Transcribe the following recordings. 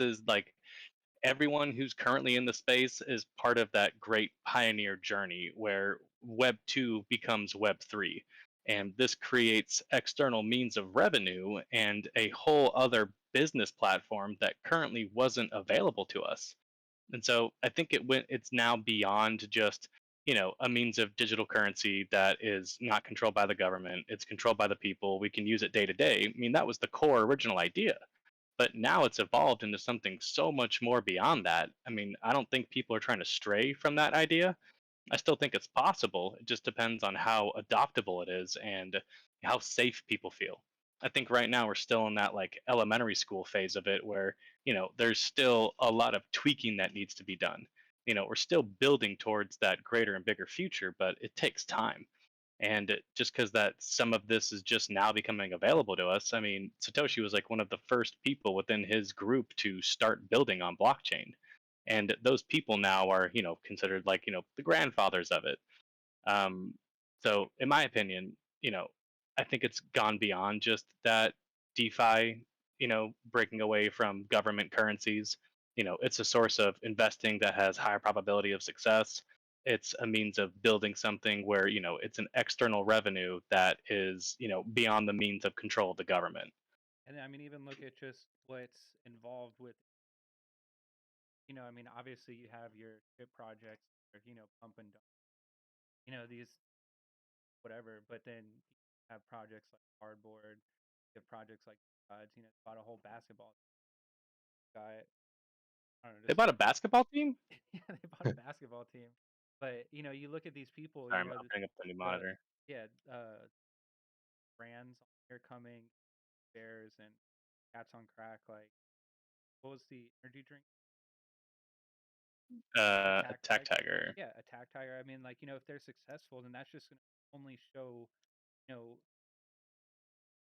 is like everyone who's currently in the space is part of that great pioneer journey where Web 2 becomes Web 3. And this creates external means of revenue and a whole other business platform that currently wasn't available to us. And so I think it's now beyond just, a means of digital currency that is not controlled by the government. It's controlled by the people. We can use it day to day. I mean, that was the core original idea, but now it's evolved into something so much more beyond that. I mean, I don't think people are trying to stray from that idea. I still think it's possible. It just depends on how adoptable it is and how safe people feel. I think right now we're still in that like elementary school phase of it where, there's still a lot of tweaking that needs to be done. We're still building towards that greater and bigger future, but it takes time. And just because that some of this is just now becoming available to us, I mean, Satoshi was like one of the first people within his group to start building on blockchain, and those people now are considered like the grandfathers of it. um, so in my opinion, I think it's gone beyond just that DeFi, breaking away from government currencies. It's a source of investing that has higher probability of success. It's a means of building something where, it's an external revenue that is, beyond the means of control of the government. And I mean, even look at just what's involved with, I mean, obviously you have your chip projects, or, pump and dump, these whatever, but then you have projects like cardboard, you have projects like it's about a whole basketball guy. I don't know, They just bought a basketball team. yeah, they bought a basketball team. But you look at these people, Sorry, I'm opening up the new the monitor. yeah, brands are coming, Bears and Cats on Crack. Like, what was the energy drink? Attack Attack Tiger. Tiger. Yeah, Attack Tiger. I mean, like, if they're successful, then that's just gonna only show, you know,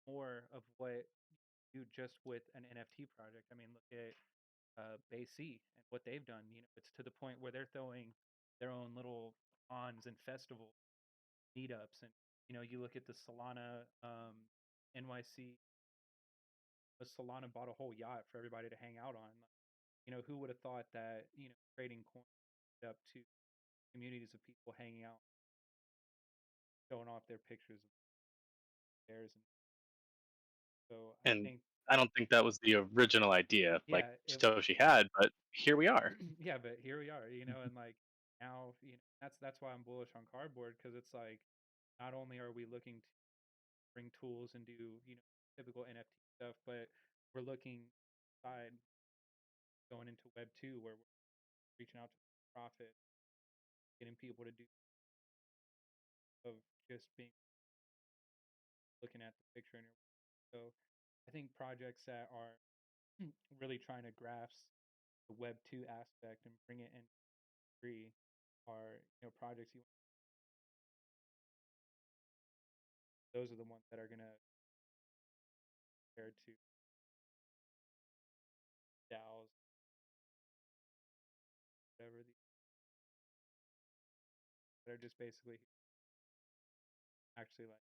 more of what you do just with an NFT project. I mean, look at Bay C and what they've done. It's to the point where they're throwing their own little cons and festival meetups, and you look at the Solana NYC. Solana bought a whole yacht for everybody to hang out on. Like, who would have thought that trading coins up to communities of people hanging out, showing off their pictures of theirs, and so I And think I don't think that was the original idea like yeah, Satoshi had, but here we are. yeah, but here we are, and like now, that's why I'm bullish on cardboard, because it's like not only are we looking to bring tools and do typical NFT stuff, but we're looking side going into Web 2, where we're reaching out to profit, getting people to do of just being looking at the picture in your so I think projects that are really trying to grasp the Web 2 aspect and bring it in free are projects you those are the ones that are gonna compare to DAOs, whatever the that are just basically actually like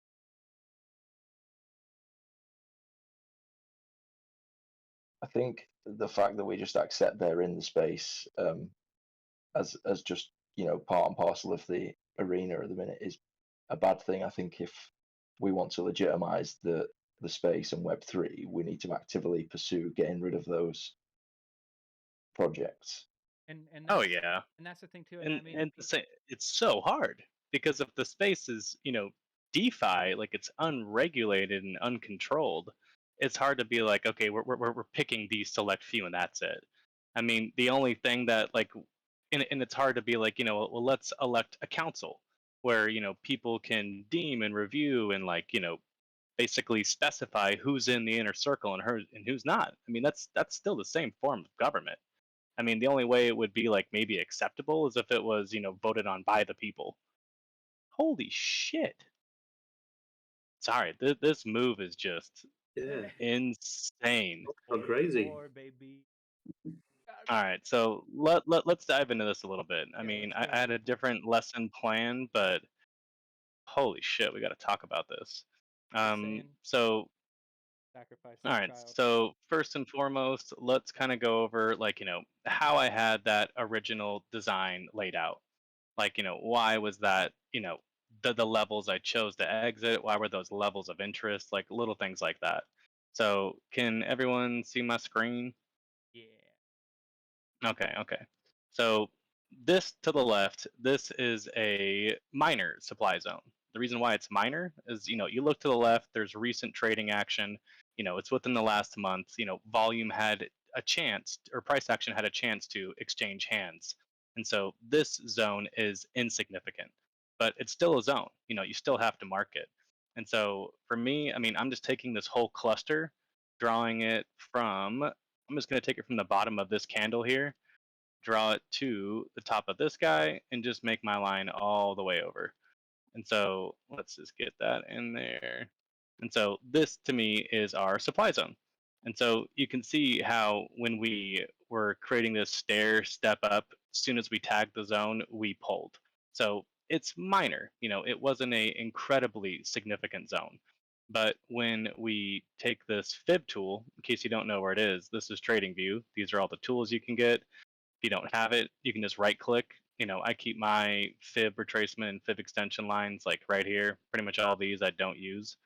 I think the fact that we just accept they're in the space as just part and parcel of the arena at the minute is a bad thing. I think if we want to legitimize the space and Web3, we need to actively pursue getting rid of those projects. and Oh that's yeah, and that's the thing too, and I and mean and the same, it's so hard because if the space is DeFi, like it's unregulated and uncontrolled, it's hard to be like, okay, we're picking these select few and that's it. I mean, the only thing that like, and it's hard to be like, well, let's elect a council where people can deem and review and like basically specify who's in the inner circle and who's not. I mean, that's still the same form of government. I mean, the only way it would be like maybe acceptable is if it was, voted on by the people. Holy shit. Sorry, this move is just Yeah, insane. that's gone way crazy. more, baby. God. All right, so let's dive into this a little bit. I Yeah, mean, let's I go. had a different lesson plan, but holy shit, we got to talk about this. Just saying. So sacrificing All a right. child. So first and foremost, let's kind of go over like, how I had that original design laid out. Like, why was that, the levels I chose to exit, why were those levels of interest, like little things like that. So can everyone see my screen? Yeah. Okay, okay. So this to the left, this is a minor supply zone. The reason why it's minor is, you look to the left, there's recent trading action, it's within the last month, volume had a chance or price action had a chance to exchange hands. And so this zone is insignificant, but it's still a zone. You still have to mark it. And so for me, I mean, I'm just taking this whole cluster, drawing it from I'm just going to take it from the bottom of this candle here, draw it to the top of this guy, and just make my line all the way over. And so let's just get that in there. And so this to me is our supply zone. And so you can see how when we were creating this stair step up, as soon as we tagged the zone, we pulled. So it's minor, it wasn't a incredibly significant zone. But when we take this fib tool, in case you don't know where it is, this is TradingView. These are all the tools you can get. If you don't have it, you can just right click. I keep my fib retracement and fib extension lines like right here. Pretty much all these I don't use.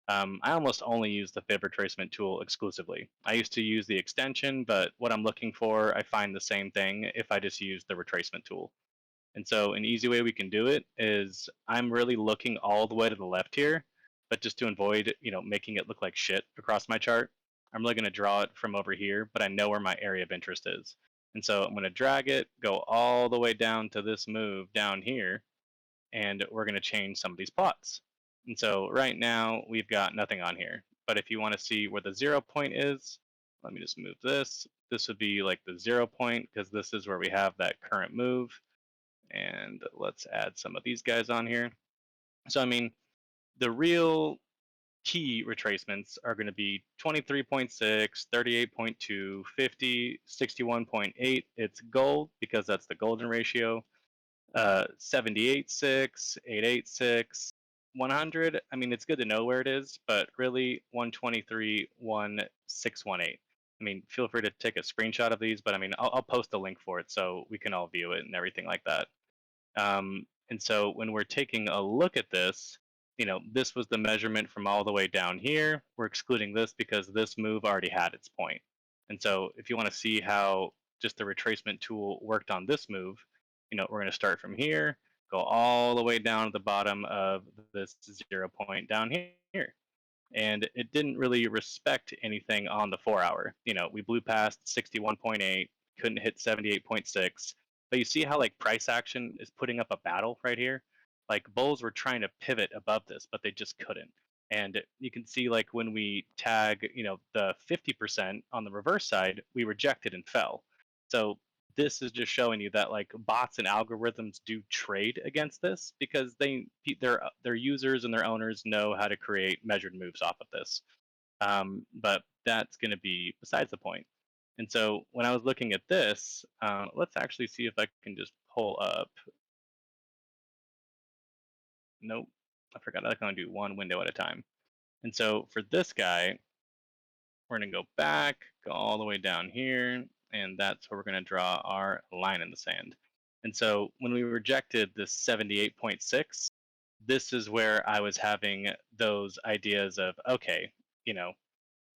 I almost only use the fib retracement tool exclusively. I used to use the extension, but what I'm looking for, I find the same thing if I just use the retracement tool. And so an easy way we can do it is I'm really looking all the way to the left here, but just to avoid, making it look like shit across my chart, I'm really going to draw it from over here, but I know where my area of interest is. And so I'm going to drag it, go all the way down to this move down here, and we're going to change some of these plots. And so right now we've got nothing on here. But if you want to see where the 0 point is, let me just move this. This would be like the 0 point because this is where we have that current move. And let's add some of these guys on here. So, I mean, the real key retracements are going to be 23.6, 38.2, 50, 61.8. It's gold because that's the golden ratio. 78.6, 886, 100. I mean, it's good to know where it is, but really 123, 1618. I mean, feel free to take a screenshot of these, but I mean, I'll post a link for it so we can all view it and everything like that. And so when we're taking a look at this, this was the measurement from all the way down here. We're excluding this because this move already had its point. And so if you want to see how just the retracement tool worked on this move, we're going to start from here, go all the way down to the bottom of this 0 point down here. And it didn't really respect anything on the 4 hour. We blew past 61.8, couldn't hit 78.6. But you see how like price action is putting up a battle right here? Like bulls were trying to pivot above this, but they just couldn't. And you can see like when we tag, the 50% on the reverse side, we rejected and fell. So this is just showing you that like bots and algorithms do trade against this because their users and their owners know how to create measured moves off of this. But that's going to be besides the point. And so when I was looking at this, let's actually see if I can just pull up. Nope, I forgot I can only do one window at a time. And so for this guy, we're going to go back, go all the way down here, and that's where we're going to draw our line in the sand. And so when we rejected this 78.6, this is where I was having those ideas of, okay, you know,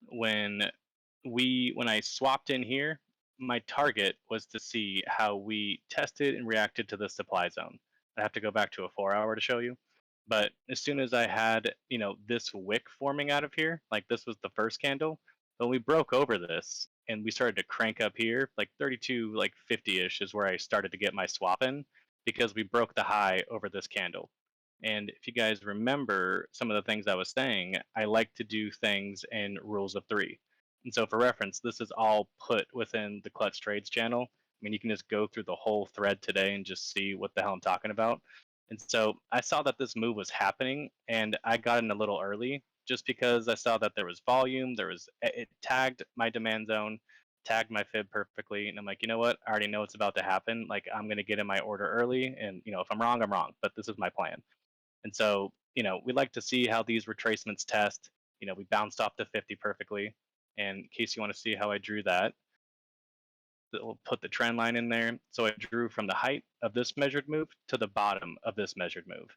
when when I swapped in here, my target was to see how we tested and reacted to the supply zone. I have to go back to a 4 hour to show you. But as soon as I had, this wick forming out of here, like this was the first candle, when we broke over this and we started to crank up here, like 32, like 50-ish is where I started to get my swap in because we broke the high over this candle. And if you guys remember some of the things I was saying, I like to do things in rules of three. And so, for reference, this is all put within the Klutch Trades channel. I mean, you can just go through the whole thread today and just see what the hell I'm talking about. And so, I saw that this move was happening, and I got in a little early just because I saw that there was volume. It tagged my demand zone, tagged my fib perfectly, and I'm like, you know what? I already know it's about to happen. Like, I'm gonna get in my order early, and if I'm wrong, I'm wrong. But this is my plan. And so, we like to see how these retracements test. We bounced off the 50 perfectly. And in case you want to see how I drew that, we'll put the trend line in there. So I drew from the height of this measured move to the bottom of this measured move.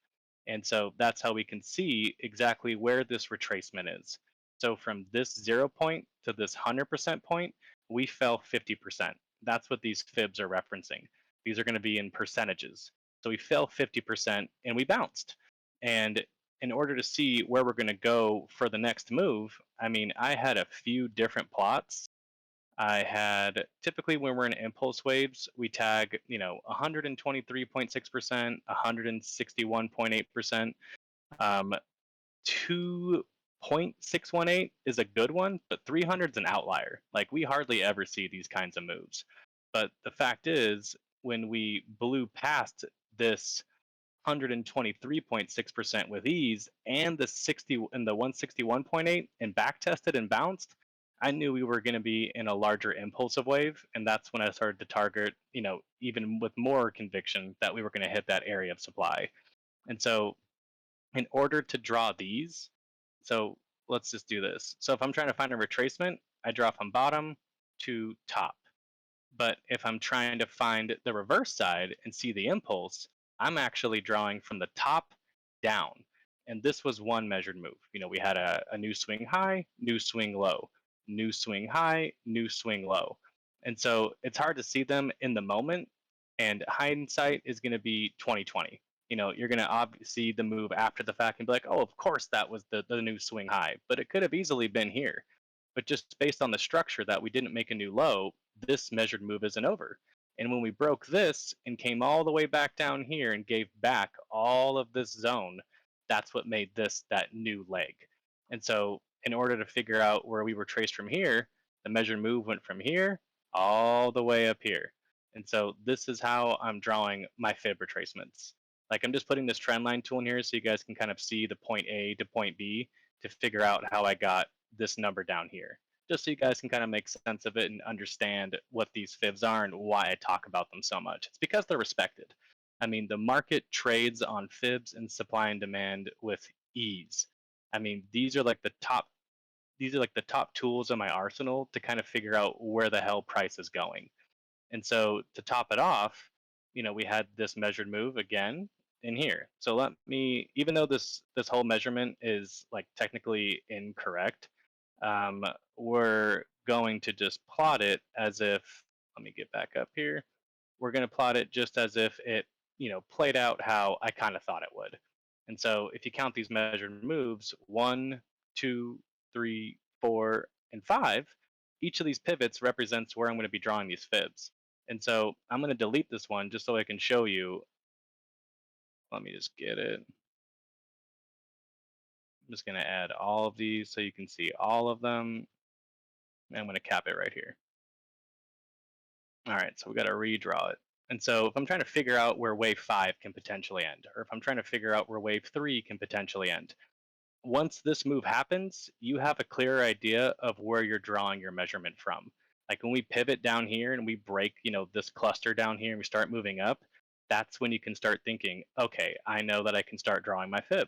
And so that's how we can see exactly where this retracement is. So from this 0 point to this 100% point, we fell 50%. That's what these fibs are referencing. These are going to be in percentages. So we fell 50% and we bounced. And in order to see where we're going to go for the next move, I mean, I had a few different plots. I had typically when we're in impulse waves, we tag, 123.6%, 161.8%. 2.618 is a good one, but 300 is an outlier. Like we hardly ever see these kinds of moves. But the fact is, when we blew past this 123.6% with ease and the 60 and the 161.8 and back tested and bounced, I knew we were going to be in a larger impulsive wave, and that's when I started to target, even with more conviction that we were going to hit that area of supply. And so in order to draw these, so let's just do this. So if I'm trying to find a retracement, I draw from bottom to top. But if I'm trying to find the reverse side and see the impulse, I'm actually drawing from the top down. And this was one measured move. We had a new swing high, new swing low, new swing high, new swing low. And so it's hard to see them in the moment. And hindsight is going to be 2020. You're going to see the move after the fact and be like, oh, of course that was the new swing high. But it could have easily been here. But just based on the structure that we didn't make a new low, this measured move isn't over. And when we broke this and came all the way back down here and gave back all of this zone, that's what made this that new leg. And so, in order to figure out where we were traced from here, the measured move went from here all the way up here. And so, this is how I'm drawing my fib retracements. Like, I'm just putting this trend line tool in here so you guys can kind of see the point A to point B to figure out how I got this number down here, just so you guys can kind of make sense of it and understand what these fibs are and why I talk about them so much. It's because they're respected. I mean, the market trades on fibs and supply and demand with ease. I mean, these are like the top tools in my arsenal to kind of figure out where the hell price is going. And so to top it off, we had this measured move again in here. So let me, even though this whole measurement is like technically incorrect, um, we're going to just plot it as if, let me get back up here. We're going to plot it just as if it, played out how I kind of thought it would. And so if you count these measured moves, 1, 2, 3, 4, and 5, each of these pivots represents where I'm going to be drawing these fibs. And so I'm going to delete this one just so I can show you. Let me just get it. I'm just going to add all of these so you can see all of them. And I'm going to cap it right here. All right, so we got to redraw it. And so if I'm trying to figure out where wave 5 can potentially end, or if I'm trying to figure out where wave 3 can potentially end, once this move happens, you have a clearer idea of where you're drawing your measurement from. Like when we pivot down here and we break, this cluster down here and we start moving up, that's when you can start thinking, okay, I know that I can start drawing my fib.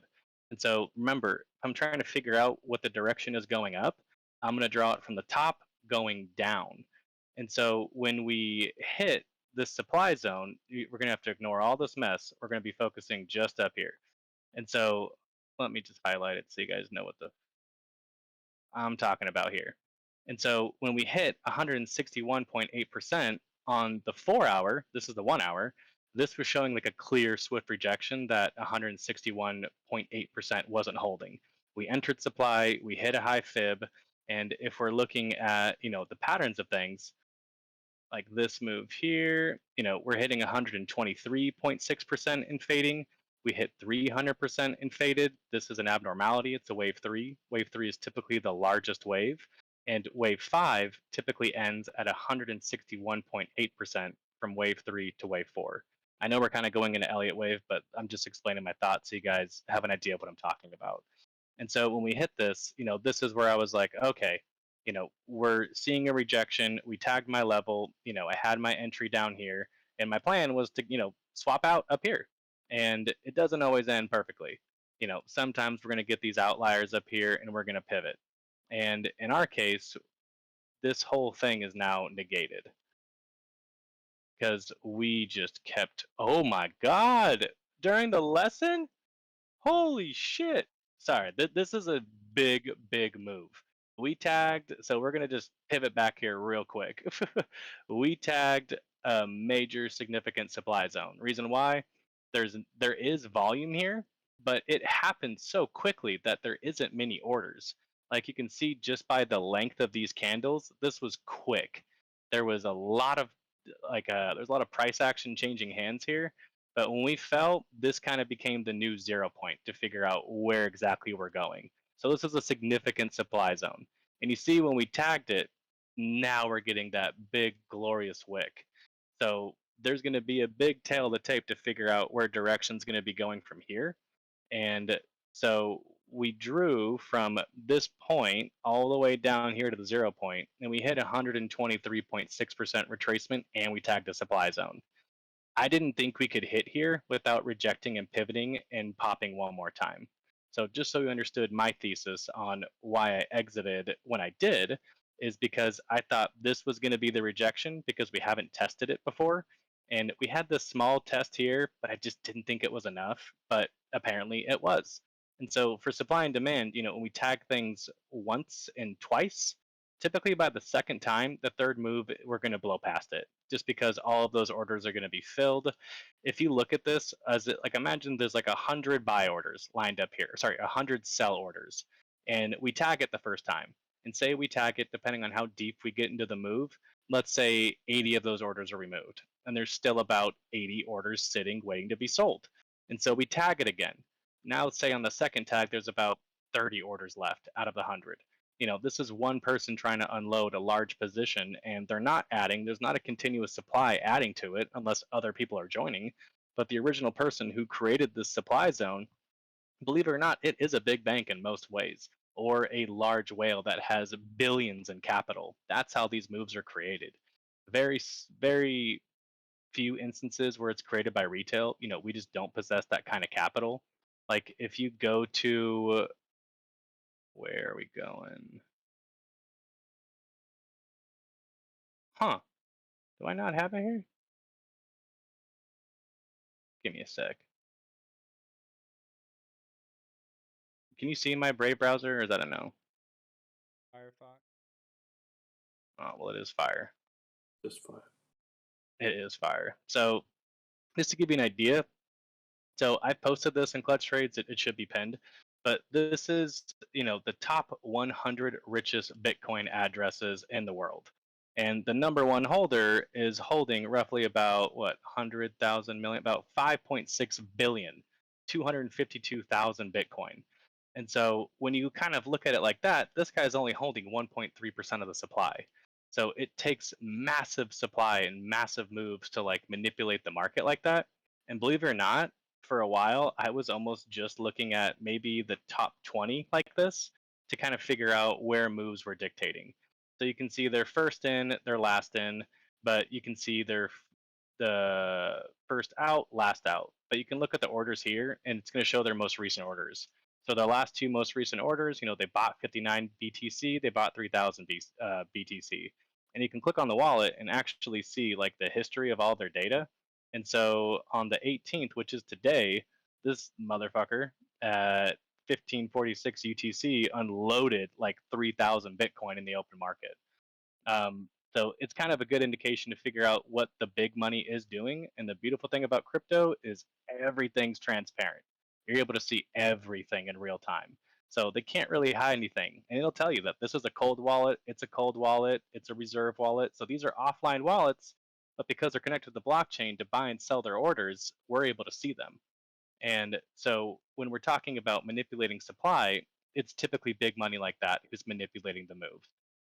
And so remember, if I'm trying to figure out what the direction is going up, I'm going to draw it from the top going down. And so when we hit this supply zone, we're going to have to ignore all this mess. We're going to be focusing just up here. And so let me just highlight it so you guys know what I'm talking about here. And so when we hit 161.8% on the 4 hour, this is the 1 hour, this was showing like a clear swift rejection that 161.8% wasn't holding. We entered supply, we hit a high fib, and if we're looking at, the patterns of things, like this move here, we're hitting 123.6% in fading. We hit 300% in faded. This is an abnormality. It's a wave 3. Wave 3 is typically the largest wave. And wave 5 typically ends at 161.8% from wave 3 to wave 4. I know we're kind of going into Elliott wave, but I'm just explaining my thoughts so you guys have an idea of what I'm talking about. And so when we hit this, this is where I was like, okay, we're seeing a rejection. We tagged my level. I had my entry down here, and my plan was to, swap out up here. And it doesn't always end perfectly. Sometimes we're going to get these outliers up here and we're going to pivot. And in our case, this whole thing is now negated because we just kept, oh my God, during the lesson? Holy shit. Sorry, this is a big, big move. We tagged, so we're going to just pivot back here real quick. We tagged a major significant supply zone. Reason why? There is volume here, but it happened so quickly that there isn't many orders. Like you can see just by the length of these candles, this was quick. There was a lot of there's a lot of price action changing hands here, but when we fell, this kind of became the new 0 point to figure out where exactly we're going. So this is a significant supply zone. And you see when we tagged it, now we're getting that big glorious wick. So there's going to be a big tail of the tape to figure out where direction's going to be going from here. And so we drew from this point all the way down here to the 0 point, and we hit 123.6% retracement, and we tagged a supply zone. I didn't think we could hit here without rejecting and pivoting and popping one more time. So just so you understood my thesis on why I exited when I did, is because I thought this was going to be the rejection because we haven't tested it before. And we had this small test here, but I just didn't think it was enough. But apparently it was. And so for supply and demand, when we tag things once and twice, typically by the second time, the third move, we're going to blow past it just because all of those orders are going to be filled. If you look at this as it, like, imagine there's like 100 buy orders lined up here, sorry, 100 sell orders, and we tag it the first time. And say we tag it depending on how deep we get into the move. Let's say 80 of those orders are removed, and there's still about 80 orders sitting waiting to be sold. And so we tag it again. Now, let's say on the second tag, there's about 30 orders left out of the 100. This is one person trying to unload a large position and they're not adding, there's not a continuous supply adding to it unless other people are joining. But the original person who created this supply zone, believe it or not, it is a big bank in most ways, or a large whale that has billions in capital. That's how these moves are created. Very few instances where it's created by retail. We just don't possess that kind of capital. Like if you go to, where are we going? Huh. Do I not have it here? Give me a sec. Can you see my Brave browser, or is that a no? Firefox. Oh, well, it is fire. Just fine. It is fire. So, just to give you an idea, so I posted this in Clutch Trades. It should be pinned, but this is the top 100 richest Bitcoin addresses in the world, and the number one holder is holding roughly about what 100,000 million, about 5.6 billion, 252,000 Bitcoin. And so when you kind of look at it like that, this guy's only holding 1.3% of the supply. So it takes massive supply and massive moves to like manipulate the market like that. And believe it or not, for a while, I was almost just looking at maybe the top 20 like this to kind of figure out where moves were dictating. So you can see they're first in, they're last in, but you can see they're the first out, last out. But you can look at the orders here, and it's going to show their most recent orders. So the last two most recent orders, they bought 59 BTC, they bought 3,000 BTC, and you can click on the wallet and actually see like the history of all their data. And so on the 18th, which is today, this motherfucker at 1546 UTC unloaded like 3,000 Bitcoin in the open market. So it's kind of a good indication to figure out what the big money is doing. And the beautiful thing about crypto is everything's transparent. You're able to see everything in real time. So they can't really hide anything. And it'll tell you that this is a cold wallet, it's a cold wallet, it's a reserve wallet. So these are offline wallets, but because they're connected to the blockchain to buy and sell their orders, we're able to see them. And so when we're talking about manipulating supply, it's typically big money like that who's manipulating the move.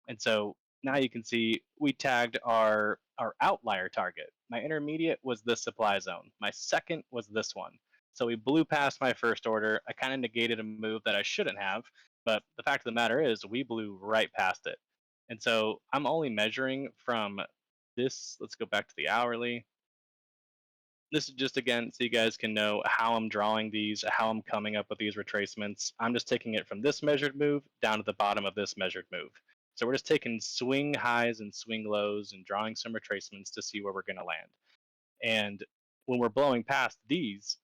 And so now you can see we tagged our outlier target. My intermediate was this supply zone. My second was this one. So we blew past my first order. I kind of negated a move that I shouldn't have, but the fact of the matter is we blew right past it. And so I'm only measuring from this. Let's go back to the hourly. This is just again so you guys can know how I'm drawing these, how I'm coming up with these retracements. I'm just taking it from this measured move down to the bottom of this measured move. So we're just taking swing highs and swing lows and drawing some retracements to see where we're going to land. And when we're blowing past these,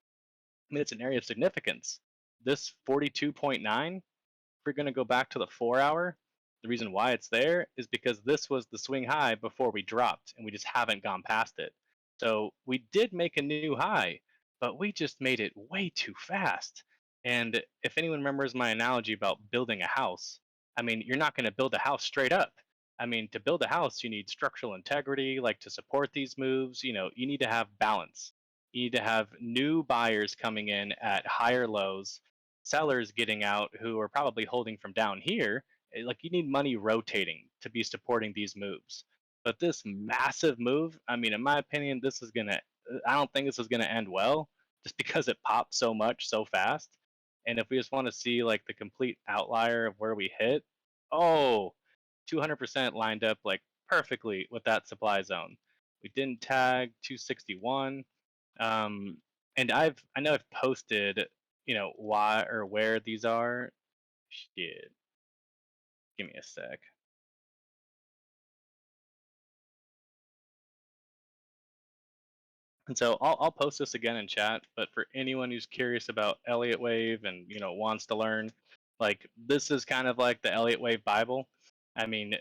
I mean, it's an area of significance. This 42.9, if we're going to go back to the 4 hour, the reason why it's there is because this was the swing high before we dropped, and we just haven't gone past it. So we did make a new high, but we just made it way too fast. And if anyone remembers my analogy about building a house, I mean, you're not going to build a house straight up. I mean, to build a house, you need structural integrity, like to support these moves. You need to have balance. You need to have new buyers coming in at higher lows, sellers getting out who are probably holding from down here. Like you need money rotating to be supporting these moves. But this massive move, I mean, in my opinion, this is gonna. I don't think this is gonna end well, just because it popped so much so fast. And if we just want to see like the complete outlier of where we hit, oh, 200% lined up like perfectly with that supply zone. We didn't tag 261. Um, and I know I've posted, why or where these are. Shit, give me a sec. And so I'll post this again in chat. But for anyone who's curious about Elliott Wave and wants to learn, like this is kind of like the Elliott Wave Bible. I mean,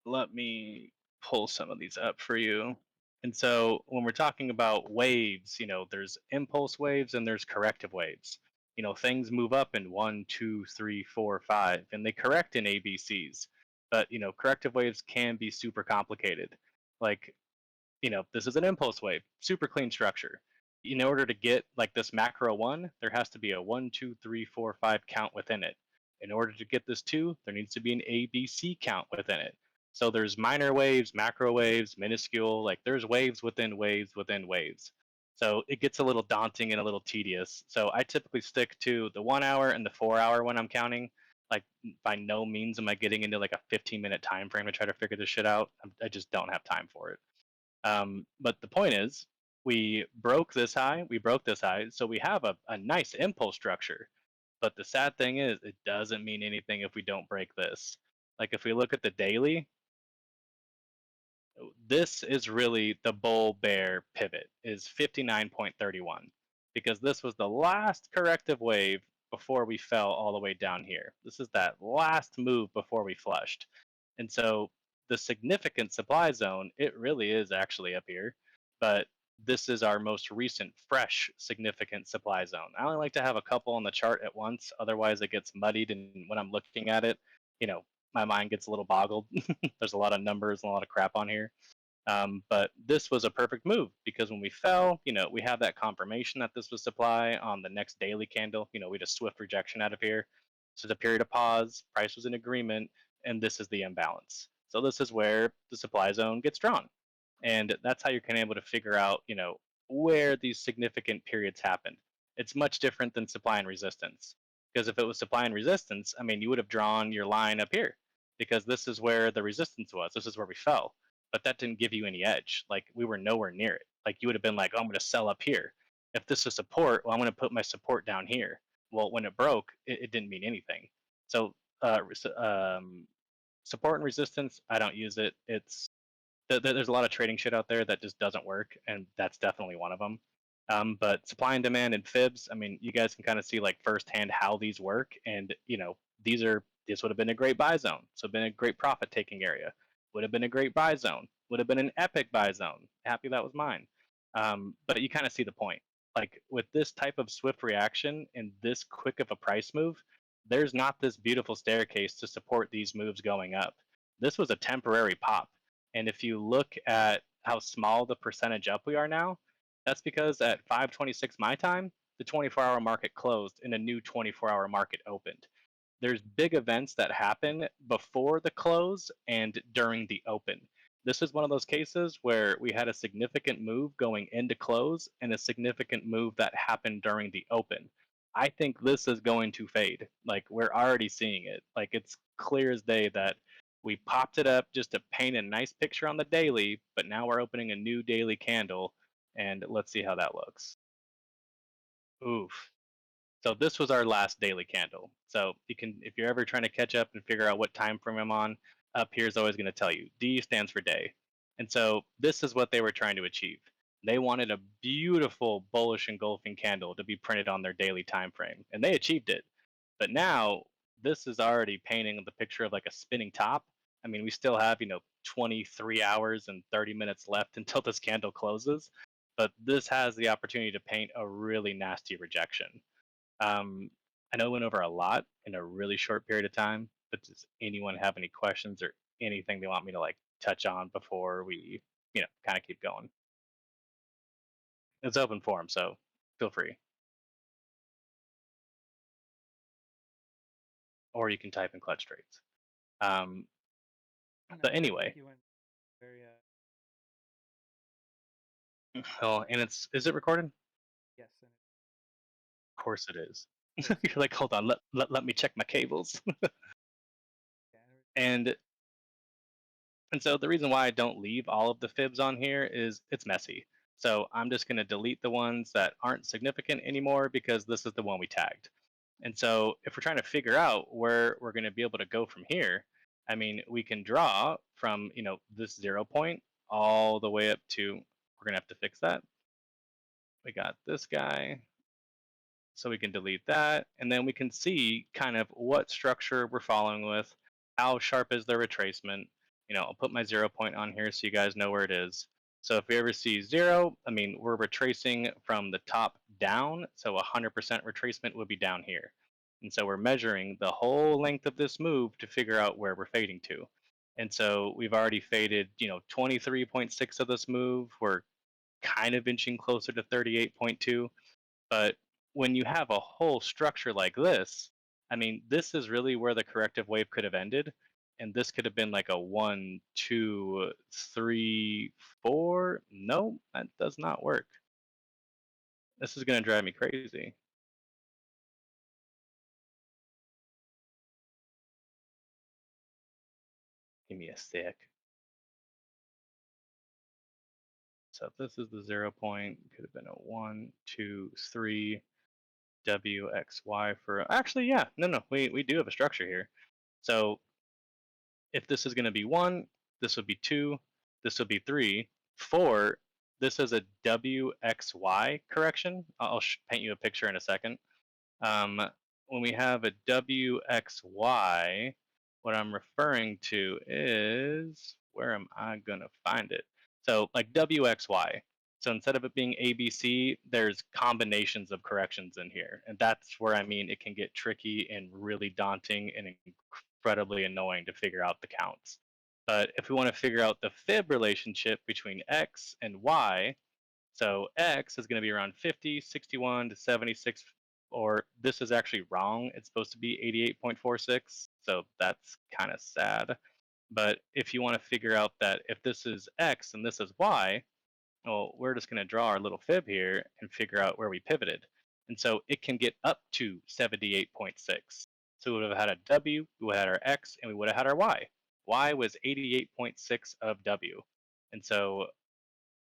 let me pull some of these up for you. And so when we're talking about waves, there's impulse waves and there's corrective waves. Things move up in one, two, three, four, five, and they correct in ABCs. But corrective waves can be super complicated. Like this is an impulse wave, super clean structure. In order to get like this macro one, there has to be a one, two, three, four, five count within it. In order to get this two, there needs to be an ABC count within it. So there's minor waves, macro waves, minuscule, like there's waves within waves within waves. So it gets a little daunting and a little tedious. So I typically stick to the 1 hour and the 4 hour when I'm counting. Like by no means am I getting into like a 15-minute time frame to try to figure this shit out. I just don't have time for it. But the point is, we broke this high, so we have a nice impulse structure. But the sad thing is, it doesn't mean anything if we don't break this. Like if we look at the daily, this is really the bull bear pivot is 59.31 because this was the last corrective wave before we fell all the way down here. This is that last move before we flushed. And so the significant supply zone, it really is actually up here, but this is our most recent fresh significant supply zone. I only like to have a couple on the chart at once, otherwise it gets muddied, and when I'm looking at it, you know, my mind gets a little boggled. There's a lot of numbers and a lot of crap on here. But this was a perfect move because when we fell, we have that confirmation that this was supply on the next daily candle. We had a swift rejection out of here. So the period of pause, price was in agreement, and this is the imbalance. So this is where the supply zone gets drawn. And that's how you're kind of able to figure out, where these significant periods happened. It's much different than supply and resistance. Because if it was supply and resistance, I mean, you would have drawn your line up here because this is where the resistance was. This is where we fell, but that didn't give you any edge. Like we were nowhere near it. Like you would have been like, oh, I'm going to sell up here. If this is support, well, I'm going to put my support down here. Well, when it broke, it didn't mean anything. So support and resistance, I don't use it. There's a lot of trading shit out there that just doesn't work, and that's definitely one of them. But supply and demand and fibs, I mean, you guys can kind of see like firsthand how these work, and this would have been a great buy zone, so been a great profit taking area. Would have been a great buy zone. Would have been an epic buy zone. Happy that was mine. But you kind of see the point. Like with this type of swift reaction and this quick of a price move, there's not this beautiful staircase to support these moves going up. This was a temporary pop. And if you look at how small the percentage up we are now, that's because at 5:26 my time, the 24-hour market closed and a new 24-hour market opened. There's big events that happen before the close and during the open. This is one of those cases where we had a significant move going into close and a significant move that happened during the open. I think this is going to fade. Like we're already seeing it. Like it's clear as day that we popped it up just to paint a nice picture on the daily, but now we're opening a new daily candle and let's see how that looks. Oof. So this was our last daily candle. So you can, if you're ever trying to catch up and figure out what time frame I'm on, up here is always going to tell you. D stands for day. And so this is what they were trying to achieve. They wanted a beautiful bullish engulfing candle to be printed on their daily time frame, and they achieved it. But now this is already painting the picture of like a spinning top. I mean, we still have, 23 hours and 30 minutes left until this candle closes, but this has the opportunity to paint a really nasty rejection. um, I know we went over a lot in a really short period of time, but does anyone have any questions or anything they want me to like touch on before we, kind of keep going? It's open forum, so feel free, or you can type in clutch traits. Um, No, but I think anyway, you went very oh, and is it recorded? yes, and Of course it is. of course You're like, hold on, let me check my cables. yeah, and And so the reason why I don't leave all of the fibs on here is it's messy. So I'm just going to delete the ones that aren't significant anymore because this is the one we tagged. And so if we're trying to figure out where we're going to be able to go from here, I mean, we can draw from, this 0 point all the way up to, we're going to have to fix that. We got this guy, so we can delete that, and then we can see kind of what structure we're following with, how sharp is the retracement. I'll put my 0 point on here so you guys know where it is. So if we ever see 0, I mean, we're retracing from the top down, so 100% retracement would be down here. And so we're measuring the whole length of this move to figure out where we're fading to. And so we've already faded, 23.6 of this move. We're kind of inching closer to 38.2. But when you have a whole structure like this, I mean, this is really where the corrective wave could have ended. And this could have been like a 1, 2, 3, 4. No, that does not work. This is going to drive me crazy. Give me a sec. So if this is the 0 point, could have been a 1, 2, 3 W, X, Y for, actually, yeah, no, we do have a structure here. So if this is going to be 1, this would be 2, this would be 3, 4. This is a WXY correction. I'll paint you a picture in a second. Um, when we have a WXY, what I'm referring to is, where am I going to find it? So like WXY. So instead of it being ABC, there's combinations of corrections in here. And that's where I mean it can get tricky and really daunting and incredibly annoying to figure out the counts. But if we want to figure out the fib relationship between X and Y, so X is going to be around 50, 61 to 76, or this is actually wrong. It's supposed to be 88.46. So that's kind of sad. But if you want to figure out that if this is X and this is Y, well, we're just going to draw our little fib here and figure out where we pivoted. And so it can get up to 78.6. So we would have had a W, we would have had our X, and we would have had our Y. Y was 88.6 of W. And so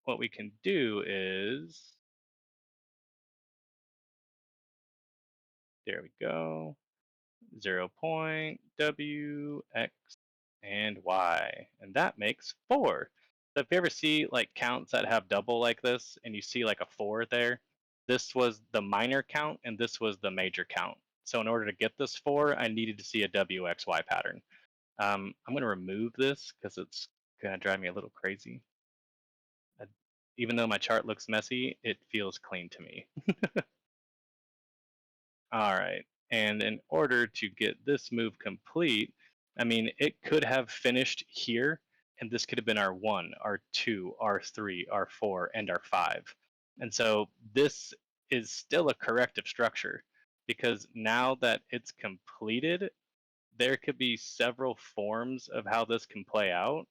what we can do is, there we go, 0 point W, X, and Y. And that makes 4. So if you ever see like counts that have double like this and you see like a 4 there, this was the minor count and this was the major count. So in order to get this 4, I needed to see a WXY pattern. I'm going to remove this because it's going to drive me a little crazy. Uh, Even though my chart looks messy, it feels clean to me. All right. And in order to get this move complete, I mean, it could have finished here, and this could have been our 1, our 2, our 3, our 4, and our 5. And so this is still a corrective structure because now that it's completed, there could be several forms of how this can play out.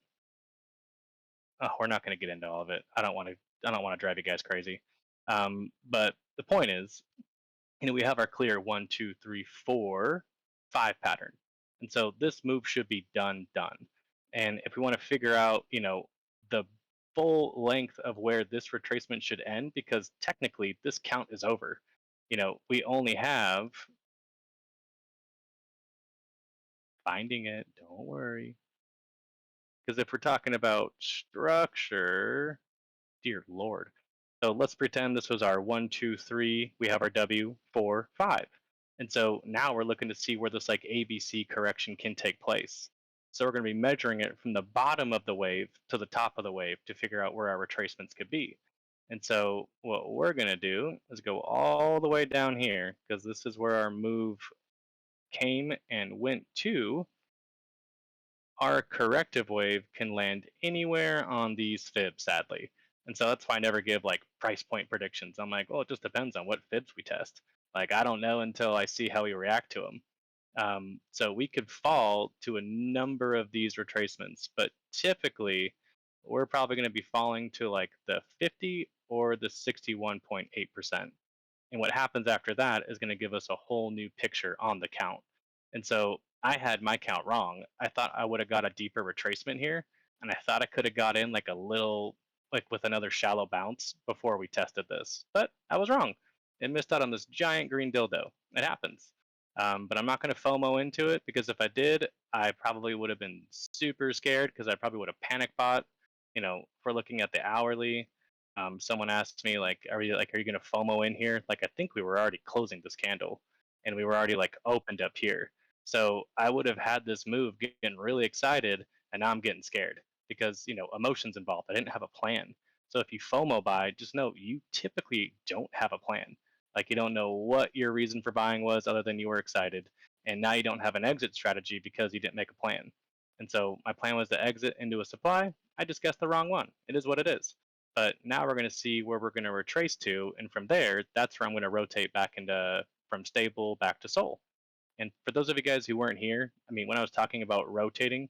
Oh, we're not going to get into all of it. I don't want to. I don't want to drive you guys crazy. But the point is, we have our clear 1, 2, 3, 4, 5 pattern. And so this move should be done. And if we want to figure out, the full length of where this retracement should end because technically this count is over. We only have finding it. Don't worry, because if we're talking about structure, dear lord. So let's pretend this was our 1, 2, 3. We have our W, 4, 5. And so now we're looking to see where this like ABC correction can take place. So we're going to be measuring it from the bottom of the wave to the top of the wave to figure out where our retracements could be. And so what we're going to do is go all the way down here because this is where our move came and went to. Our corrective wave can land anywhere on these fibs, sadly. And so that's why I never give like price point predictions. I'm like, well, it just depends on what fibs we test. Like, I don't know until I see how we react to them. So we could fall to a number of these retracements, but typically we're probably going to be falling to like the 50 or the 61.8%. And what happens after that is going to give us a whole new picture on the count. And so I had my count wrong. I thought I would have got a deeper retracement here, and I thought I could have got in like a little, like with another shallow bounce before we tested this. But I was wrong and missed out on this giant green dildo. It happens. But I'm not going to FOMO into it because if I did, I probably would have been super scared because I probably would have panic bought. If we're looking at the hourly, someone asked me like, are you gonna FOMO in here? Like I think we were already closing this candle, and we were already like opened up here. So I would have had this move getting really excited, and now I'm getting scared because emotions involved. I didn't have a plan. So if you FOMO buy, just know you typically don't have a plan. Like you don't know what your reason for buying was other than you were excited, and now you don't have an exit strategy because you didn't make a plan. And so my plan was to exit into a supply. I just guessed the wrong one. It is what it is. But now we're going to see where we're going to retrace to, and from there, that's where I'm going to rotate back into from stable back to soul. And for those of you guys who weren't here, I mean, when I was talking about rotating,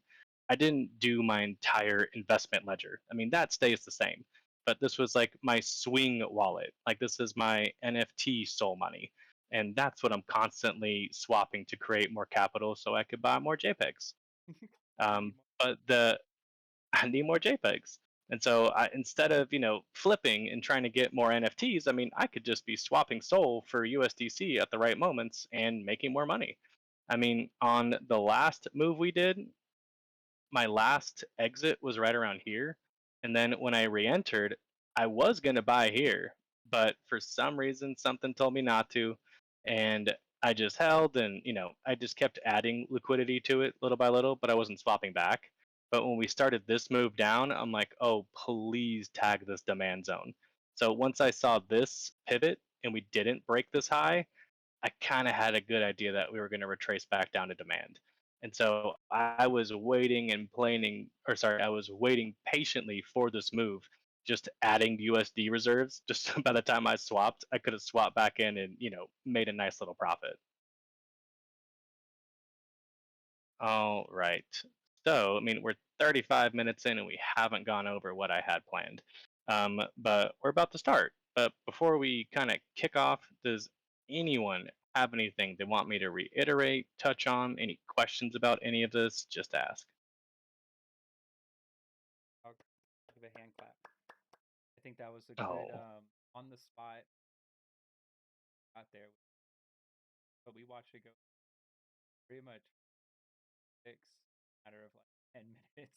I didn't do my entire investment ledger. I mean, that stays the same. But this was like my swing wallet. Like this is my NFT soul money. And that's what I'm constantly swapping to create more capital so I could buy more JPEGs. I need more. But the I need more JPEGs. And so instead of flipping and trying to get more NFTs, I mean I could just be swapping Sol for USDC at the right moments and making more money. I mean on the last move we did, my last exit was right around here. And then when I re-entered, I was gonna buy here, but for some reason something told me not to, and I just held and I just kept adding liquidity to it little by little, but I wasn't swapping back. But when we started this move down, I'm like, oh please tag this demand zone. So once I saw this pivot and we didn't break this high, I kind of had a good idea that we were going to retrace back down to demand. And so I was waiting and planning, or sorry, I was waiting patiently for this move, just adding USD reserves. Just by the time I swapped, I could have swapped back in and, made a nice little profit. All right. So, I mean, we're 35 minutes in and we haven't gone over what I had planned. But we're about to start. But before we kind of kick off, does anyone have anything they want me to reiterate, touch on, any questions about any of this? Just ask. I'll give a hand clap. I think that was a good Oh, on the spot out there, but we watched it go pretty much six matter of like 10 minutes. dude,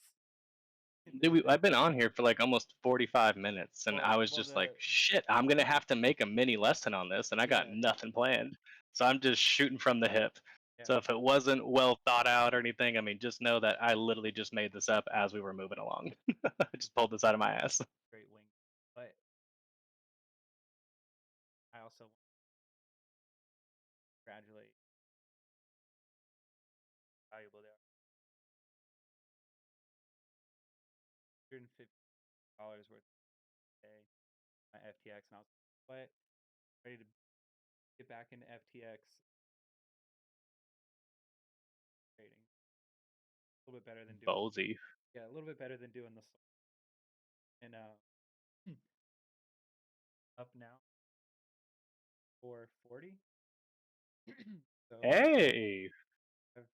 And then I've been on here for like almost 45 minutes, and I was well just like, the shit, I'm going to have to make a mini lesson on this, and I got yeah nothing planned. So I'm just shooting from the hip. yeah So if it wasn't well thought out or anything, I mean, just know that I literally just made this up as we were moving along. I just pulled this out of my ass. great wing, but I also want to congratulate how valuable they are. $150 worth a day my FTX, and I was like, what? Ready to get back into FTX trading. A little bit better than doing Ballsy. yeah, a little bit better than doing the and up now 440. So Hey, I've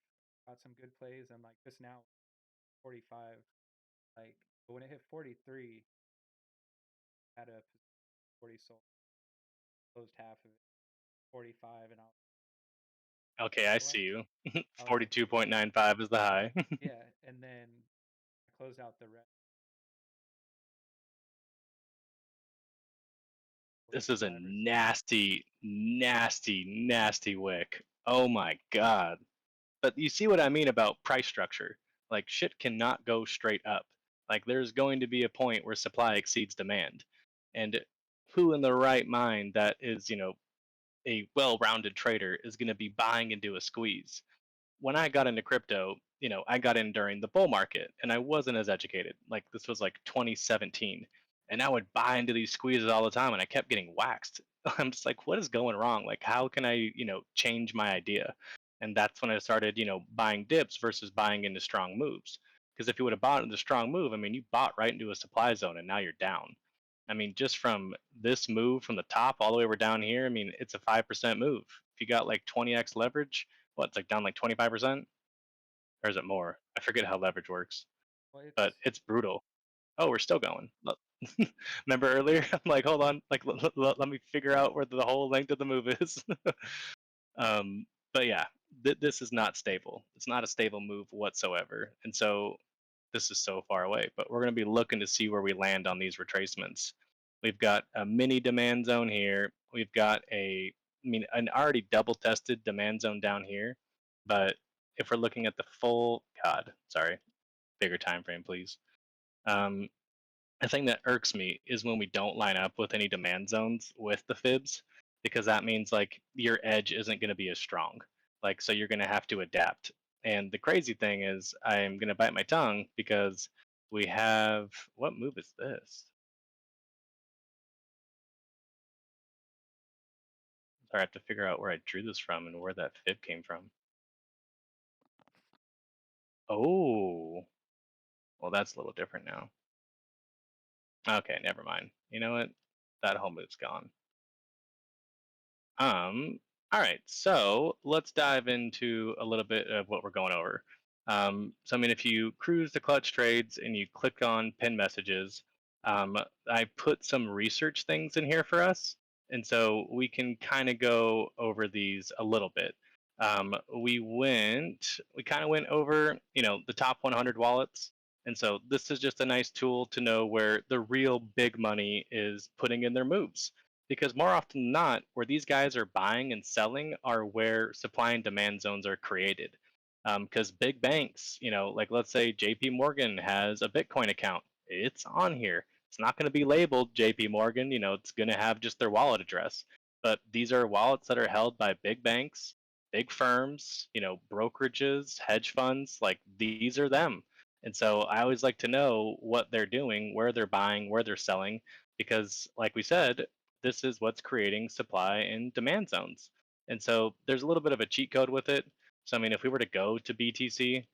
got some good plays and like just now 45. Like but when it hit 43, had a 40 sold, closed half of it, 45, and Okay, I like, see you. I was like, 42.95 is the high. yeah, and then I closed out the rest This is a 45 or nasty, nasty, nasty wick. Oh my god. But you see what I mean about price structure. Like shit cannot go straight up. Like there's going to be a point where supply exceeds demand. And who in the right mind that is, a well-rounded trader is going to be buying into a squeeze? When I got into crypto, I got in during the bull market and I wasn't as educated. Like this was like 2017. And I would buy into these squeezes all the time and I kept getting waxed. I'm just like, what is going wrong? Like, how can I, change my idea? And that's when I started, buying dips versus buying into strong moves. Because if you would have bought into the strong move, I mean, you bought right into a supply zone and now you're down. I mean, just from this move from the top all the way over down here, I mean, it's a 5% move. If you got like 20x leverage, it's like down like 25%? Or is it more? I forget how leverage works, well, but it's it's brutal. Oh, we're still going. Remember earlier? I'm like, hold on, like let me figure out where the whole length of the move is. um, but yeah, this is not stable. It's not a stable move whatsoever, and so this is so far away. But we're going to be looking to see where we land on these retracements. We've got a mini demand zone here. We've got an already double tested demand zone down here. But if we're looking at the full, God, sorry, bigger time frame, please. Um, the thing that irks me is when we don't line up with any demand zones with the fibs, because that means like your edge isn't going to be as strong. Like, so you're going to have to adapt. And the crazy thing is, I'm going to bite my tongue because we have what move is this? Sorry, I have to figure out where I drew this from and where that fib came from. Oh, well, that's a little different now. Okay, never mind. You know what? That whole move's gone. All right, so let's dive into a little bit of what we're going over. So, I mean, if you cruise the Clutch trades and you click on pin messages, um, I put some research things in here for us, and so we can kind of go over these a little bit. We kind of went over, the top 100 wallets, and so this is just a nice tool to know where the real big money is putting in their moves, because more often than not, where these guys are buying and selling are where supply and demand zones are created. Because big banks, like let's say JP Morgan has a Bitcoin account, it's on here. It's not going to be labeled JP Morgan, it's going to have just their wallet address. But these are wallets that are held by big banks, big firms, brokerages, hedge funds, like these are them. And so I always like to know what they're doing, where they're buying, where they're selling, because like we said, this is what's creating supply and demand zones. And so there's a little bit of a cheat code with it. So, I mean, if we were to go to BTC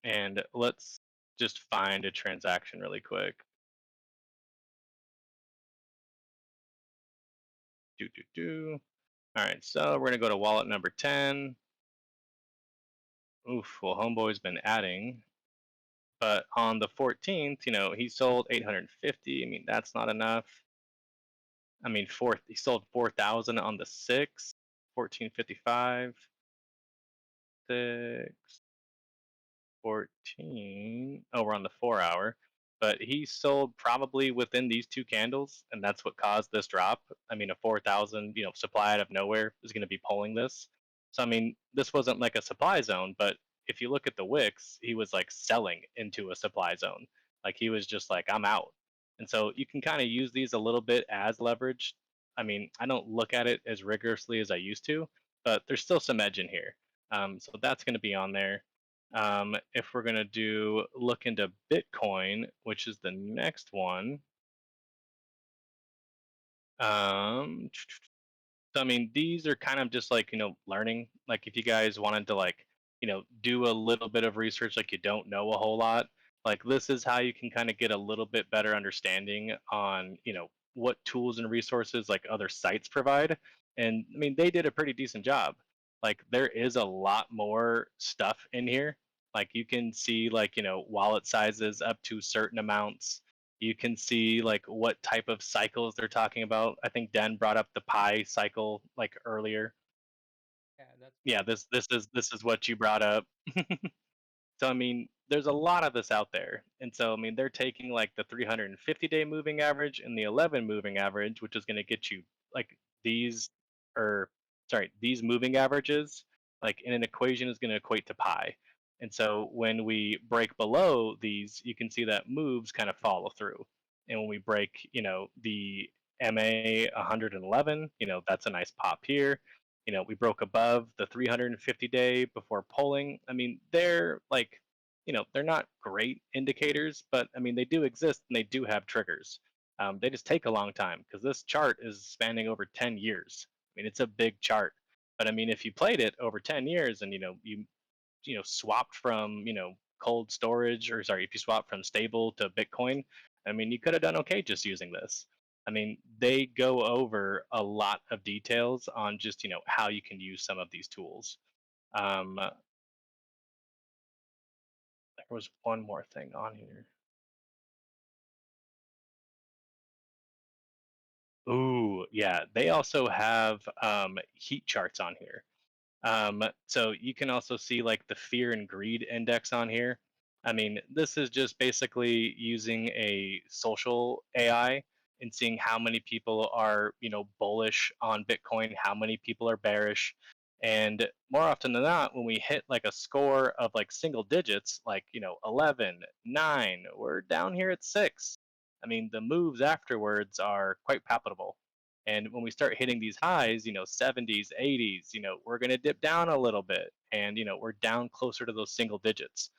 and let's just find a transaction really quick. Do, do, do. All right, so we're going to go to wallet number 10. Oof, well, Homeboy's been adding. But on the 14th, he sold 850. I mean, that's not enough. I mean, he sold 4,000 on the 6th, 1455, 6, 14. Oh, we're on the 4 hour. But he sold probably within these two candles, and that's what caused this drop. I mean, a 4,000, supply out of nowhere is going to be pulling this. So, I mean, this wasn't like a supply zone, but if you look at the wicks, he was like selling into a supply zone. Like he was just like, I'm out. And so you can kind of use these a little bit as leverage. I mean, I don't look at it as rigorously as I used to, but there's still some edge in here. So that's going to be on there. If we're going to look into Bitcoin, which is the next one, um, so I mean, these are kind of just like, learning. Like if you guys wanted to like, do a little bit of research, like you don't know a whole lot, like this is how you can kind of get a little bit better understanding on, what tools and resources like other sites provide. And I mean, they did a pretty decent job. Like there is a lot more stuff in here. Like you can see like, wallet sizes up to certain amounts. You can see like what type of cycles they're talking about. I think Dan brought up the pi cycle like earlier. Yeah, that's Yeah, this is what you brought up. So I mean, there's a lot of this out there, and so I mean, they're taking like the 350-day moving average and the 11 moving average, which is going to get you like these, or sorry, these moving averages, like in an equation, is going to equate to pi. And so when we break below these, you can see that moves kind of follow through. And when we break, the MA 111, that's a nice pop here. We broke above the 350-day before polling. I mean, they're like, they're not great indicators, but I mean, they do exist and they do have triggers. They just take a long time because this chart is spanning over 10 years. I mean, it's a big chart. But I mean, if you played it over 10 years and, swapped from, cold storage, or sorry, if you swapped from stable to Bitcoin, I mean, you could have done okay just using this. I mean, they go over a lot of details on just, how you can use some of these tools. There was one more thing on here. Ooh, yeah. They also have heat charts on here. So you can also see like the fear and greed index on here. I mean, this is just basically using a social AI and seeing how many people are, bullish on Bitcoin, how many people are bearish. And more often than not, when we hit like a score of like single digits, like, 11, 9, we're down here at 6. I mean, the moves afterwards are quite palpable. And when we start hitting these highs, 70s, 80s, we're going to dip down a little bit, and, we're down closer to those single digits.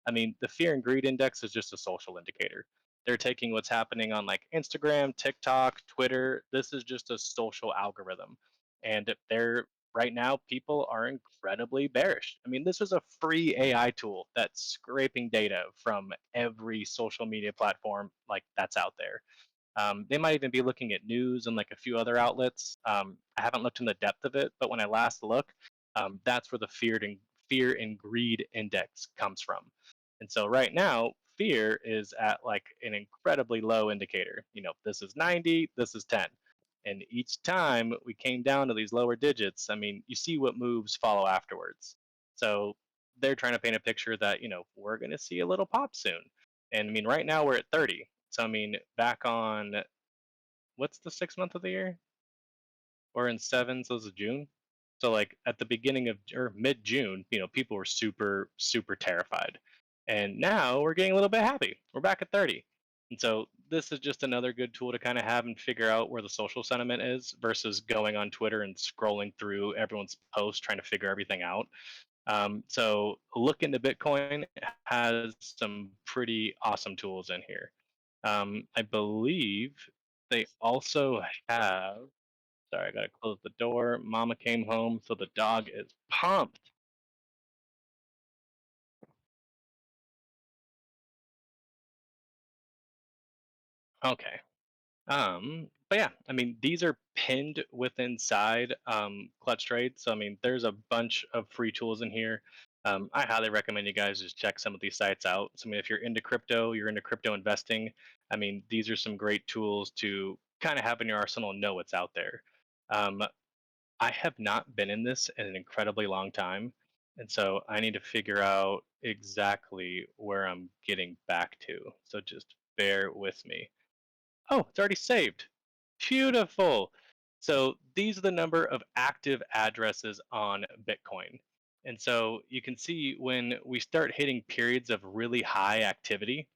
I mean, the fear and greed index is just a social indicator. They're taking what's happening on like Instagram, TikTok, Twitter. This is just a social algorithm. And they're right now, people are incredibly bearish. I mean, this is a free AI tool that's scraping data from every social media platform like that's out there. They might even be looking at news and like a few other outlets. I haven't looked in the depth of it, but when I last looked, that's where the fear and greed index comes from. And so right now, fear is at like an incredibly low indicator. This is 90, this is 10. And each time we came down to these lower digits, I mean, you see what moves follow afterwards. So they're trying to paint a picture that, we're going to see a little pop soon. And I mean, right now we're at 30. So I mean, back on what's the 6th month of the year? We're in seven, so this is June. So like at the beginning of or mid June, people were super super terrified, and now we're getting a little bit happy. We're back at 30, and so this is just another good tool to kind of have and figure out where the social sentiment is versus going on Twitter and scrolling through everyone's posts trying to figure everything out. So look into Bitcoin has some pretty awesome tools in here. I believe they also have. Sorry, I gotta close the door. Mama came home, so the dog is pumped. Okay. But yeah, I mean, these are pinned with inside Clutch Trade. So I mean, there's a bunch of free tools in here. I highly recommend you guys just check some of these sites out. So I mean, if you're into crypto investing. I mean, these are some great tools to kind of have in your arsenal and know what's out there. Um, I have not been in this in an incredibly long time, and so I need to figure out exactly where I'm getting back to. So just bear with me. Oh, it's already saved. Beautiful. So these are the number of active addresses on Bitcoin. And so you can see when we start hitting periods of really high activity,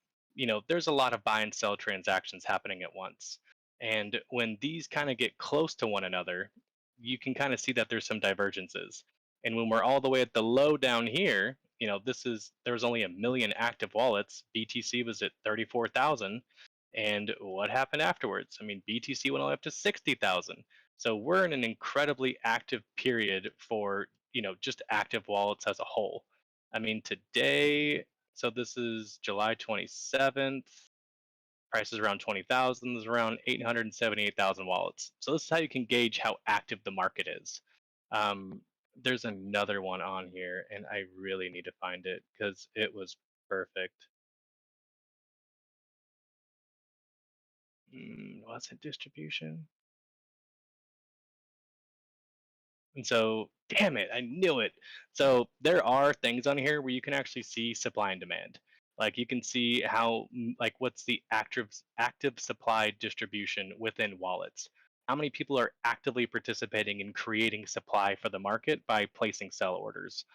there's a lot of buy and sell transactions happening at once. And when these kind of get close to one another, you can kind of see that there's some divergences. And when we're all the way at the low down here, there was only a million active wallets. BTC was at 34,000, and what happened afterwards? I mean, BTC went all the way up to 60,000. So we're in an incredibly active period for, just active wallets as a whole. I mean, today, so this is July 27th. Price is around 20,000. There's around 878,000 wallets. So this is how you can gauge how active the market is. Um, there's another one on here, and I really need to find it because it was perfect. Was it distribution? And so, damn it, I knew it. So there are things on here where you can actually see supply and demand. Like you can see how, like, what's the active supply distribution within wallets. How many people are actively participating in creating supply for the market by placing sell orders?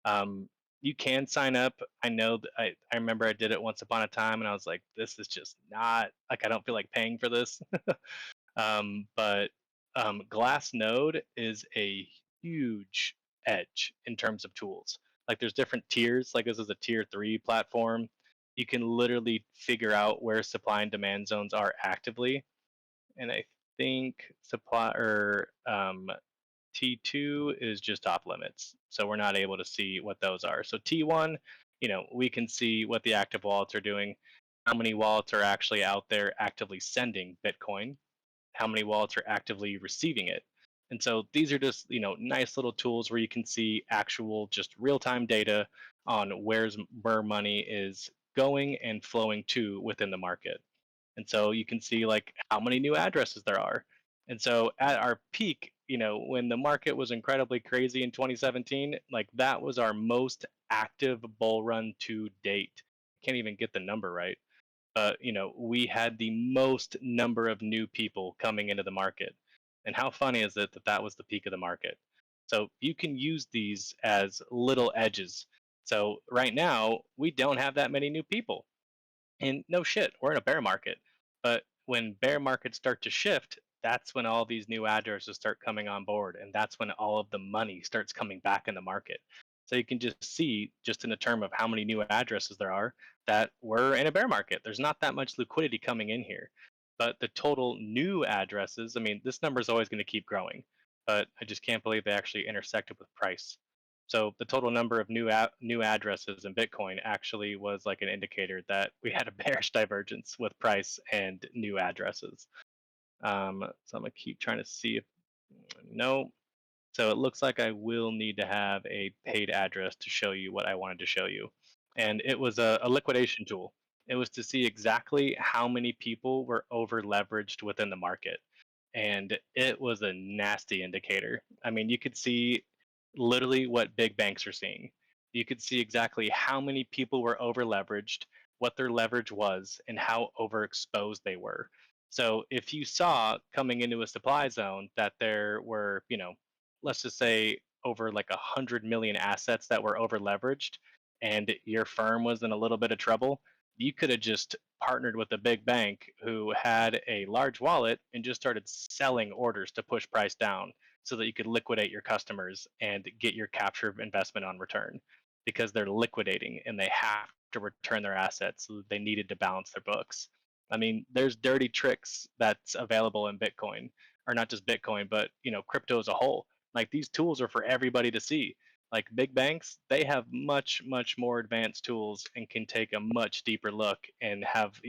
Um, you can sign up. I know that I remember I did it once upon a time, and I was like, this is just not like I don't feel like paying for this. But Glassnode is a huge edge in terms of tools. Like there's different tiers. Like this is a tier 3 platform. You can literally figure out where supply and demand zones are actively. And I think supply or T2 is just off limits. So we're not able to see what those are. So T1, we can see what the active wallets are doing, how many wallets are actually out there actively sending Bitcoin, how many wallets are actively receiving it. And so these are just, nice little tools where you can see actual just real-time data on where money is going and flowing to within the market. And so you can see like how many new addresses there are. And so at our peak, when the market was incredibly crazy in 2017, like that was our most active bull run to date. Can't even get the number right. We had the most number of new people coming into the market. And how funny is it that that was the peak of the market? So you can use these as little edges. So right now, we don't have that many new people. And no shit, we're in a bear market. But when bear markets start to shift, that's when all these new addresses start coming on board. And that's when all of the money starts coming back in the market. So you can just see, just in the term of how many new addresses there are, that we're in a bear market. There's not that much liquidity coming in here. But the total new addresses, I mean, this number is always going to keep growing. But I just can't believe they actually intersected with price. So the total number of new addresses in Bitcoin actually was like an indicator that we had a bearish divergence with price and new addresses. So I'm gonna keep trying to see if no. So it looks like I will need to have a paid address to show you what I wanted to show you. And it was a liquidation tool. It was to see exactly how many people were over leveraged within the market. And it was a nasty indicator. I mean, you could see literally what big banks are seeing. You could see exactly how many people were over leveraged, what their leverage was, and how overexposed they were. So if you saw coming into a supply zone that there were, let's just say over like 100 million assets that were over leveraged and your firm was in a little bit of trouble, you could have just partnered with a big bank who had a large wallet and just started selling orders to push price down so that you could liquidate your customers and get your capture of investment on return because they're liquidating and they have to return their assets. So they needed to balance their books. I mean, there's dirty tricks that's available in Bitcoin, or not just Bitcoin, but crypto as a whole. Like these tools are for everybody to see. Like big banks, they have much, much more advanced tools and can take a much deeper look and have,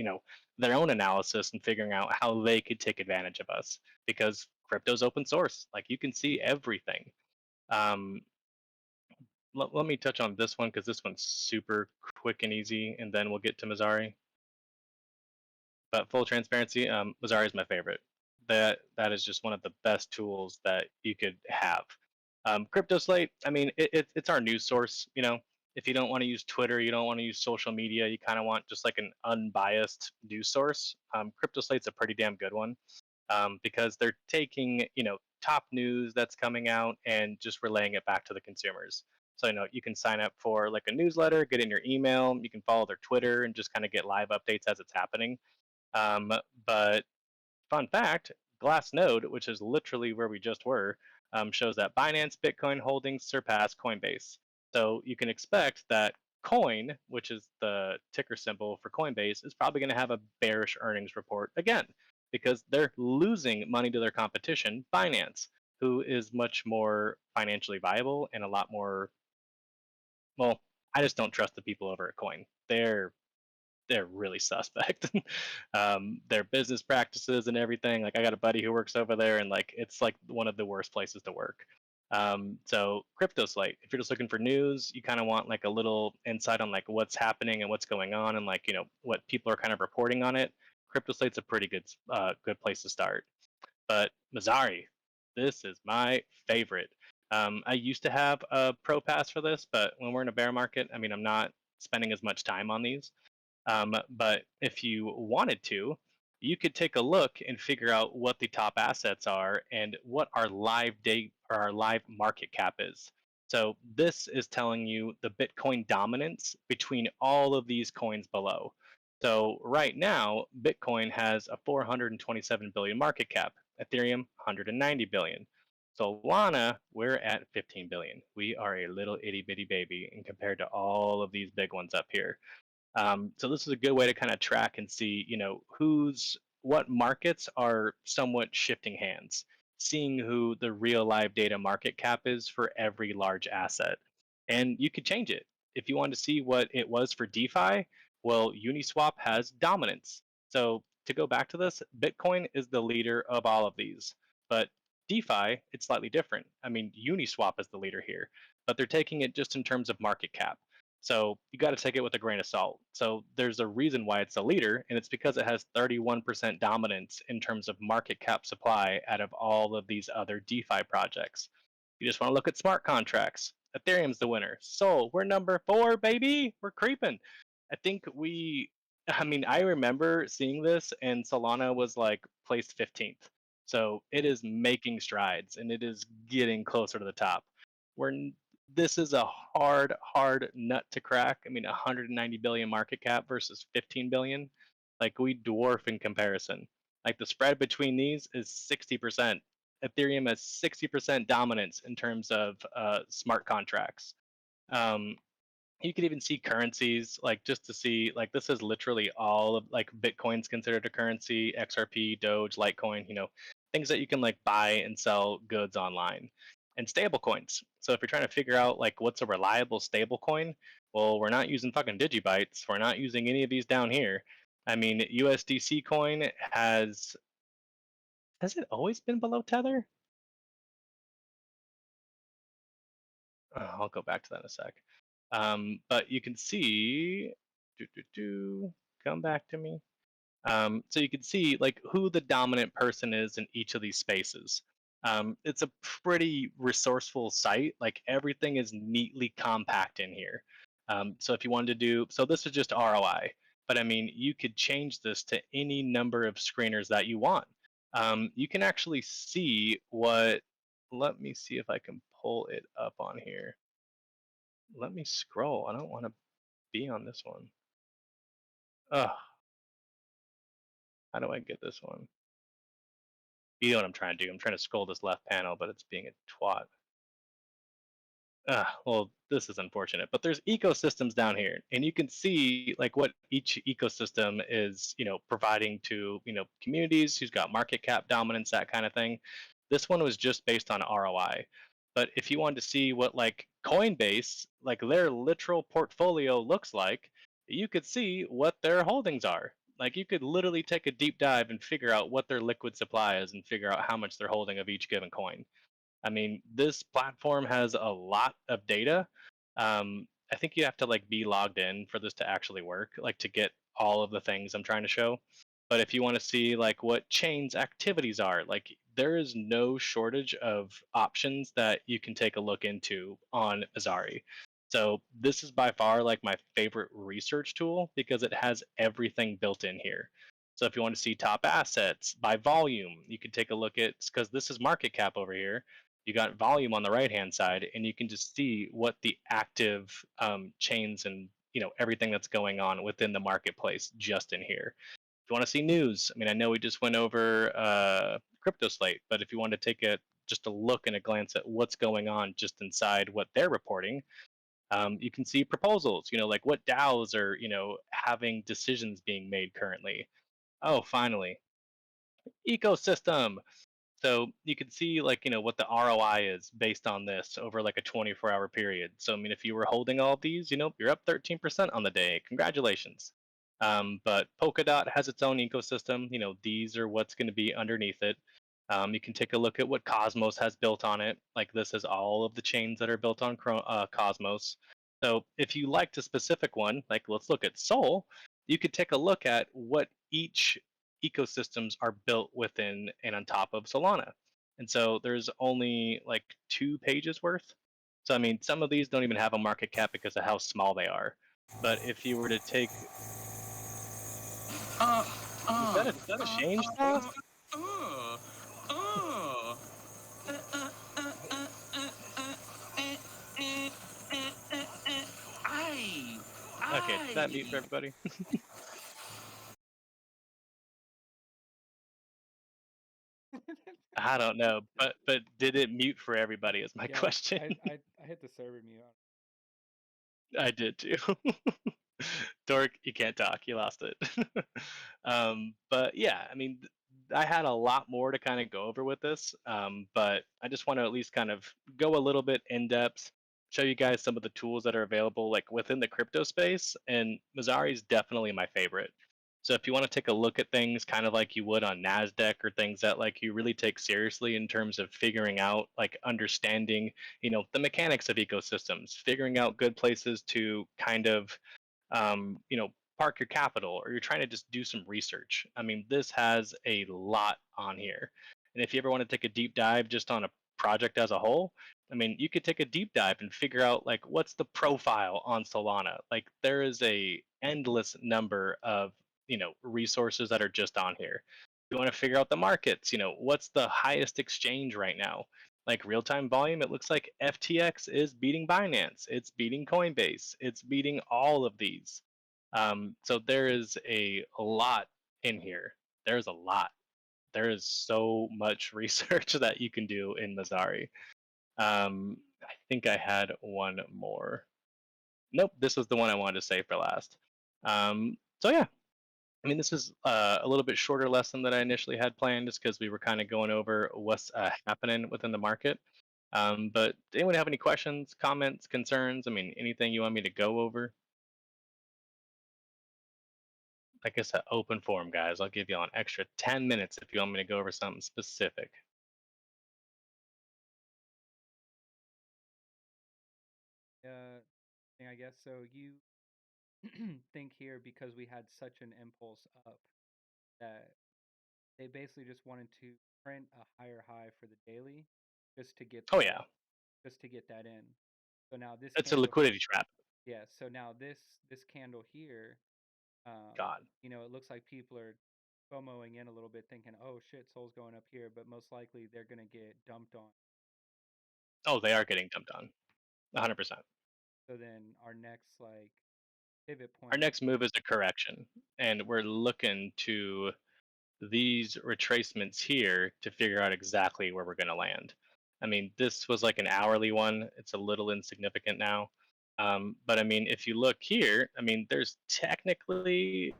their own analysis and figuring out how they could take advantage of us because crypto's open source. Like you can see everything. Um, let me touch on this one because this one's super quick and easy, and then we'll get to Mazari. But full transparency, Mazari is my favorite. That is just one of the best tools that you could have. Crypto Slate, I mean, it's our news source. If you don't want to use Twitter, you don't want to use social media, you kind of want just like an unbiased news source. Crypto Slate's a pretty damn good one because they're taking top news that's coming out and just relaying it back to the consumers. So you can sign up for like a newsletter, get in your email, you can follow their Twitter and just kind of get live updates as it's happening. Um, but fun fact, Glassnode, which is literally where we just were, shows that Binance Bitcoin holdings surpass Coinbase. So you can expect that Coin, which is the ticker symbol for Coinbase, is probably going to have a bearish earnings report again because they're losing money to their competition, Binance, who is much more financially viable and a lot more. Well, I just don't trust the people over at Coin. They're really suspect. Their business practices and everything. Like I got a buddy who works over there, and like it's like one of the worst places to work. So Crypto Slate, if you're just looking for news, you kind of want like a little insight on like what's happening and what's going on, and like what people are kind of reporting on it. CryptoSlate's a pretty good place to start. But Mazzari, this is my favorite. I used to have a pro pass for this, but when we're in a bear market, I mean, I'm not spending as much time on these. But if you wanted to, you could take a look and figure out what the top assets are and what our live date or our live market cap is. So this is telling you the Bitcoin dominance between all of these coins below. So right now, Bitcoin has a 427 billion market cap, Ethereum 190 billion. Solana, we're at 15 billion. We are a little itty bitty baby and compared to all of these big ones up here. So this is a good way to kind of track and see, what markets are somewhat shifting hands, seeing who the real live data market cap is for every large asset. And you could change it. If you want to see what it was for DeFi, well, Uniswap has dominance. So to go back to this, Bitcoin is the leader of all of these. But DeFi, it's slightly different. I mean, Uniswap is the leader here, but they're taking it just in terms of market cap. So you got to take it with a grain of salt. So there's a reason why it's a leader, and it's because it has 31% dominance in terms of market cap supply out of all of these other DeFi projects. You just want to look at smart contracts. Ethereum's the winner. So we're number 4, baby. We're creeping. I mean, I remember seeing this, and Solana was like placed 15th. So it is making strides, and it is getting closer to the top. We're This is a hard nut to crack. I mean, 190 billion market cap versus 15 billion, like we dwarf in comparison. Like the spread between these is 60%. Ethereum has 60% dominance in terms of smart contracts. Um, you could even see currencies, like just to see, like this is literally all of like Bitcoin's considered a currency, XRP, Doge, Litecoin, things that you can like buy and sell goods online. And stable coins. So if you're trying to figure out like what's a reliable stable coin, well, we're not using fucking digibytes. We're not using any of these down here. I mean, USDC coin has it always been below Tether? I'll go back to that in a sec. But you can see, come back to me. So you can see like who the dominant person is in each of these spaces. It's a pretty resourceful site. Like everything is neatly compact in here. So if you wanted to so this is just ROI, but I mean, you could change this to any number of screeners that you want. You can actually see let me see if I can pull it up on here. Let me scroll. I don't want to be on this one. Ugh, how do I get this one? You know what I'm trying to do. I'm trying to scroll this left panel, but it's being a twat. Well, this is unfortunate, but there's ecosystems down here, and you can see like what each ecosystem is, providing to, communities who's got market cap dominance, that kind of thing. This one was just based on ROI. But if you wanted to see what like Coinbase, like their literal portfolio looks like, you could see what their holdings are. Like you could literally take a deep dive and figure out what their liquid supply is and figure out how much they're holding of each given coin. I mean, this platform has a lot of data. I think you have to like be logged in for this to actually work, like to get all of the things I'm trying to show. But if you want to see like what chains activities are, like there is no shortage of options that you can take a look into on Azari. So this is by far like my favorite research tool because it has everything built in here. So if you want to see top assets by volume, you can take a look at, because this is market cap over here, you got volume on the right hand side, and you can just see what the active chains and everything that's going on within the marketplace just in here. If you want to see news, I mean, I know we just went over crypto slate, but if you want to take just a look and a glance at what's going on just inside what they're reporting, you can see proposals, like what DAOs are having decisions being made currently. Oh, finally, ecosystem. So you can see like, what the ROI is based on this over like a 24-hour period. So I mean, if you were holding all of these, you're up 13% on the day. Congratulations. But Polkadot has its own ecosystem. These are what's going to be underneath it. You can take a look at what Cosmos has built on it. Like this is all of the chains that are built on Cosmos. So if you liked a specific one, like let's look at Sol, you could take a look at what each ecosystems are built within and on top of Solana. And so there's only like 2 pages worth. So I mean, some of these don't even have a market cap because of how small they are. But if you were to take, Uh, is uh, that a uh, change thing? uh, uh, uh. Aye, Okay, did that mute for aye. everybody? I don't know, but did it mute for everybody? Is my Yeah, question. I hit the server mute. I did too. Dork, you can't talk. You lost it. But yeah, I mean, I had a lot more to kind of go over with this, but I just want to at least kind of go a little bit in depth, show you guys some of the tools that are available like within the crypto space, and Mazari is definitely my favorite. So if you want to take a look at things kind of like you would on Nasdaq or things that like you really take seriously in terms of figuring out like understanding, the mechanics of ecosystems, figuring out good places to kind of park your capital, or you're trying to just do some research. I mean, this has a lot on here. And if you ever want to take a deep dive just on a project as a whole, I mean, you could take a deep dive and figure out like what's the profile on Solana. Like there is a endless number of, resources that are just on here. You want to figure out the markets, what's the highest exchange right now? Like real time volume, it looks like FTX is beating Binance, it's beating Coinbase, it's beating all of these. So there is a lot in here. There's a lot. There is so much research that you can do in Mazari. I think I had one more. Nope, this was the one I wanted to say for last. So yeah, I mean, this is a little bit shorter lesson than I initially had planned, just because we were kind of going over what's happening within the market. But anyone have any questions, comments, concerns? I mean, anything you want me to go over? Like I said, open forum, guys. I'll give you an extra 10 minutes if you want me to go over something specific. Thing, I guess. So you think here because we had such an impulse up that they basically just wanted to print a higher high for the daily just to get Oh, that yeah. in. So now this It's a candle, liquidity trap. yeah. So now this candle here, God. it looks like people are FOMOing in a little bit, thinking, "Oh shit, Sol's going up here," but most likely they're gonna get dumped on. Oh, they are getting dumped on. 100%. So then our next like pivot Our point would next move is a correction. And we're looking to these retracements here to figure out exactly where we're going to land. I mean, this was like an hourly one. It's a little insignificant now. But I mean, if you look here, I mean, there's technically,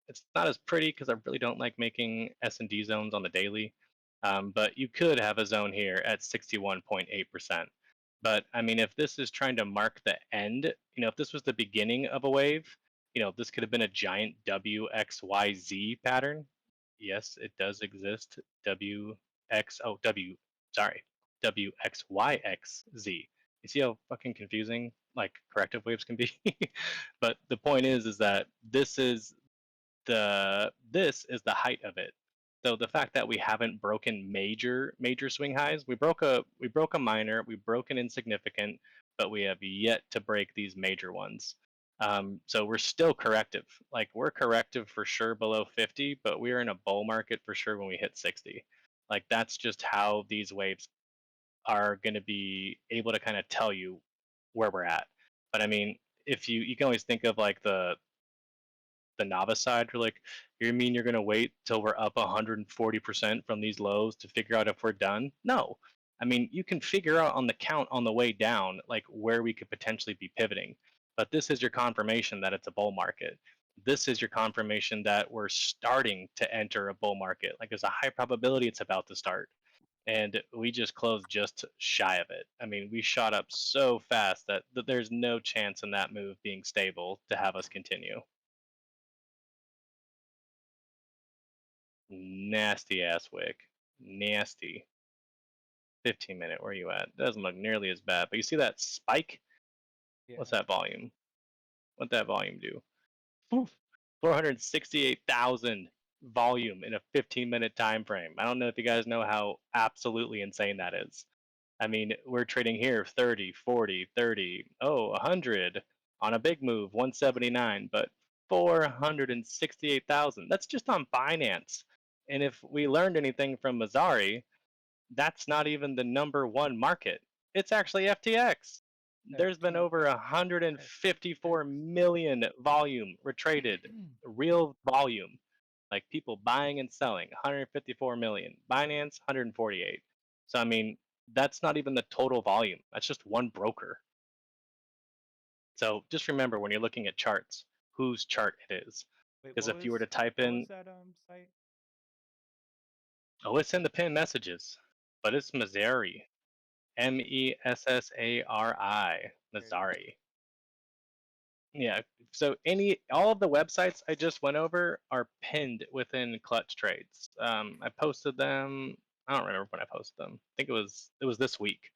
it's not as pretty because I really don't like making S&D zones on the daily. But you could have a zone here at 61.8%. But I mean, if this is trying to mark the end, if this was the beginning of a wave, this could have been a giant WXYZ pattern. Yes, it does exist. Sorry, WXYXZ. You see how fucking confusing like corrective waves can be? But the point is that this is the height of it. So the fact that we haven't broken major swing highs, we broke a minor, we broke an insignificant, but we have yet to break these major ones. So we're still corrective. Like we're corrective for sure below 50, but we're in a bull market for sure when we hit 60. Like that's just how these waves are going to be able to kind of tell you where we're at. But I mean, if you can always think of like the novice side, you're like, you mean you're going to wait till we're up 140% from these lows to figure out if we're done? No. I mean, you can figure out on the count on the way down, like where we could potentially be pivoting. But this is your confirmation that it's a bull market. This is your confirmation that we're starting to enter a bull market. Like there's a high probability it's about to start. And we just closed just shy of it. I mean, we shot up so fast that there's no chance in that move being stable to have us continue. Nasty ass wick. Nasty. 15-minute, where you at? Doesn't look nearly as bad. But you see that spike? yeah. What's that volume? What'd that volume do? Oof. 468,000. volume in a 15-minute time frame. I don't know if you guys know how absolutely insane that is. I mean, we're trading here 30, 40, 30, 100 on a big move, 179, but 468,000. That's just on Binance. And if we learned anything from Mazari, that's not even the number one market. It's actually FTX. There's been over FTX. 154 million volume traded, real volume, like people buying and selling, 154 million. Binance, 148. So I mean, that's not even the total volume. That's just one broker. So just remember when you're looking at charts, whose chart it is. Wait, Because if you were to type what was in, that site? oh, it's in the pin messages, but it's Missouri. Messari. There it is. Mazzari. Yeah. So all of the websites I just went over are pinned within Klutch Trades. I posted them. I don't remember when I posted them. I think it was this week.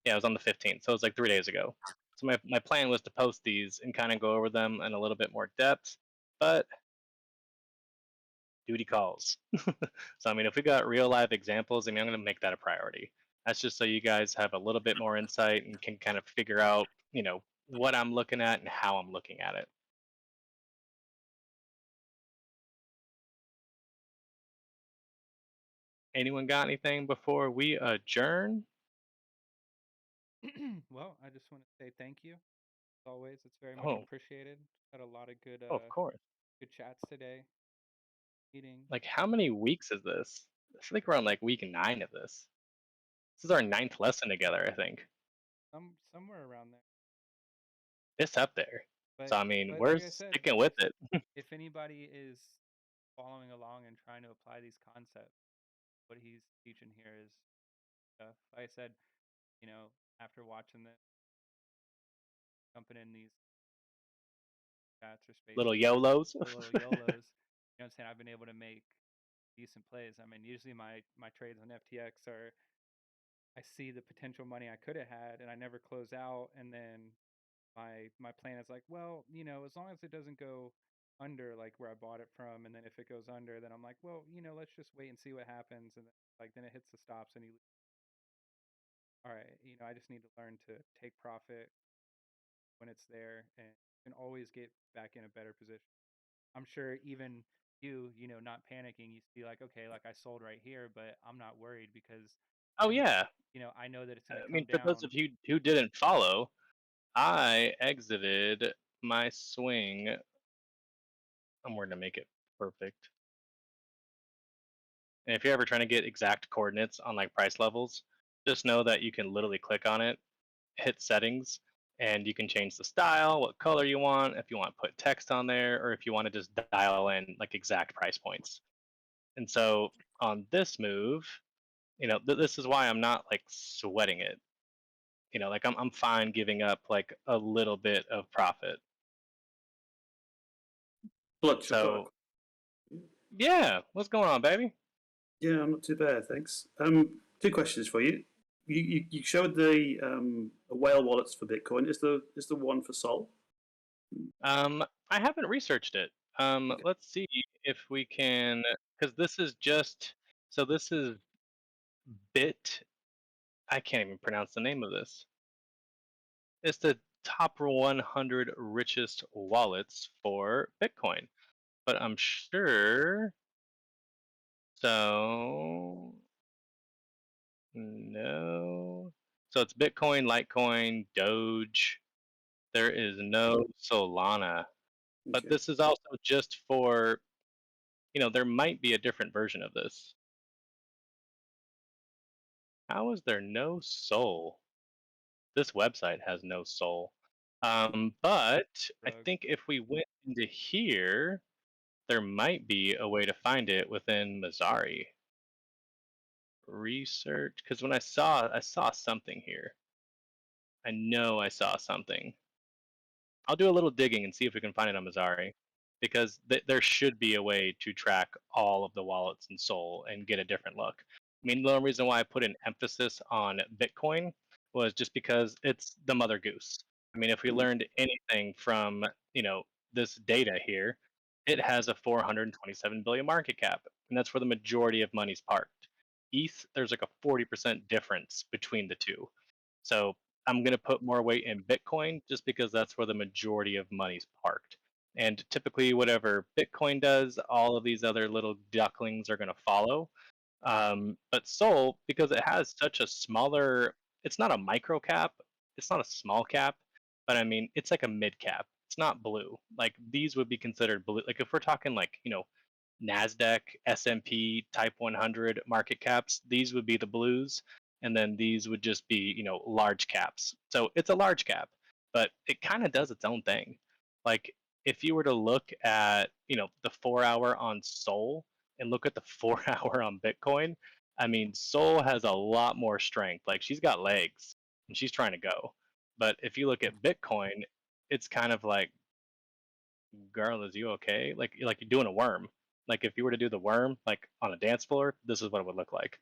Yeah, it was on the 15th. So it was like 3 days ago. So my plan was to post these and kind of go over them in a little bit more depth, but duty calls. So I mean, if we got real live examples, I mean, I'm going to make that a priority. That's just so you guys have a little bit more insight and can kind of figure out, what I'm looking at and how I'm looking at it. Anyone got anything before we adjourn? Well, I just want to say thank you. As always, it's very much Oh, appreciated. Had a lot of of course. good chats today. Meeting Like, how many weeks is this? I feel like we're on like week 9 of this. This is our ninth lesson together, I think. somewhere around there. It's up there. So But I mean, but we're like I said, sticking with it. if anybody is following along and trying to apply these concepts, what he's teaching here is stuff. Like I said, after watching this, jumping in these chats or Little spaces, YOLOs. the little YOLOs, what I'm saying, I've been able to make decent plays. I mean, usually my trades on FTX are I see the potential money I could have had and I never close out, and then my plan is like, well, as long as it doesn't go under like where I bought it from, and then if it goes under, then I'm like, well, let's just wait and see what happens, and then it hits the stops, and all right, I just need to learn to take profit when it's there, and can always get back in a better position. I'm sure even not panicking, you see like, okay, like I sold right here, but I'm not worried because Oh I yeah. I know that it's going I to mean, come for those down. of you who didn't follow, I exited my swing. I'm going to make it perfect. And if you're ever trying to get exact coordinates on like price levels, just know that you can literally click on it, hit settings, and you can change the style, what color you want, if you want to put text on there, or if you want to just dial in like exact price points. And so on this move, this is why I'm not like sweating it. Like I'm fine giving up like a little bit of profit. Klutch, I've got So yeah, what's going on, baby? yeah, I'm not too bad, thanks. Two questions for you. You showed the whale wallets for Bitcoin. Is the one for Sol? I haven't researched it. Okay. Let's see if we can, because this is just, so this is Bit. I can't even pronounce the name of this. It's the top 100 richest wallets for Bitcoin, but I'm sure. So no. So it's Bitcoin, Litecoin, Doge. There is no Solana, but Okay. this is also just for, there might be a different version of this. How is there no soul? This website has no soul. But I Rug. think if we went into here, there might be a way to find it within Mazari. Research, because when I saw something here. I know I saw something. I'll do a little digging and see if we can find it on Mazari, because there should be a way to track all of the wallets in Sol and get a different look. I mean, the only reason why I put an emphasis on Bitcoin was just because it's the mother goose. I mean, if we Mm. learned anything from this data here, It has a 427 billion market cap, and that's where the majority of money's parked. ETH, there's like a 40% difference between the two. So I'm going to put more weight in Bitcoin just because that's where the majority of money's parked. And typically, whatever Bitcoin does, all of these other little ducklings are going to follow. But Sol, because it has such a smaller, it's not a micro cap, it's not a small cap, but I mean, it's like a mid cap. It's not blue. Like these would be considered blue. Like if we're talking like, Nasdaq, S&P Type 100 market caps, these would be the blues, and then these would just be, large caps. So it's a large cap, but it kind of does its own thing. Like if you were to look at, the 4 hour on Sol and look at the 4 hour on Bitcoin, I mean, Sol has a lot more strength. Like she's got legs and she's trying to go. But if you look at Bitcoin, it's kind of like, girl, is you okay? Like you're doing a worm. Like if you were to do the worm like on a dance floor, this is what it would look like.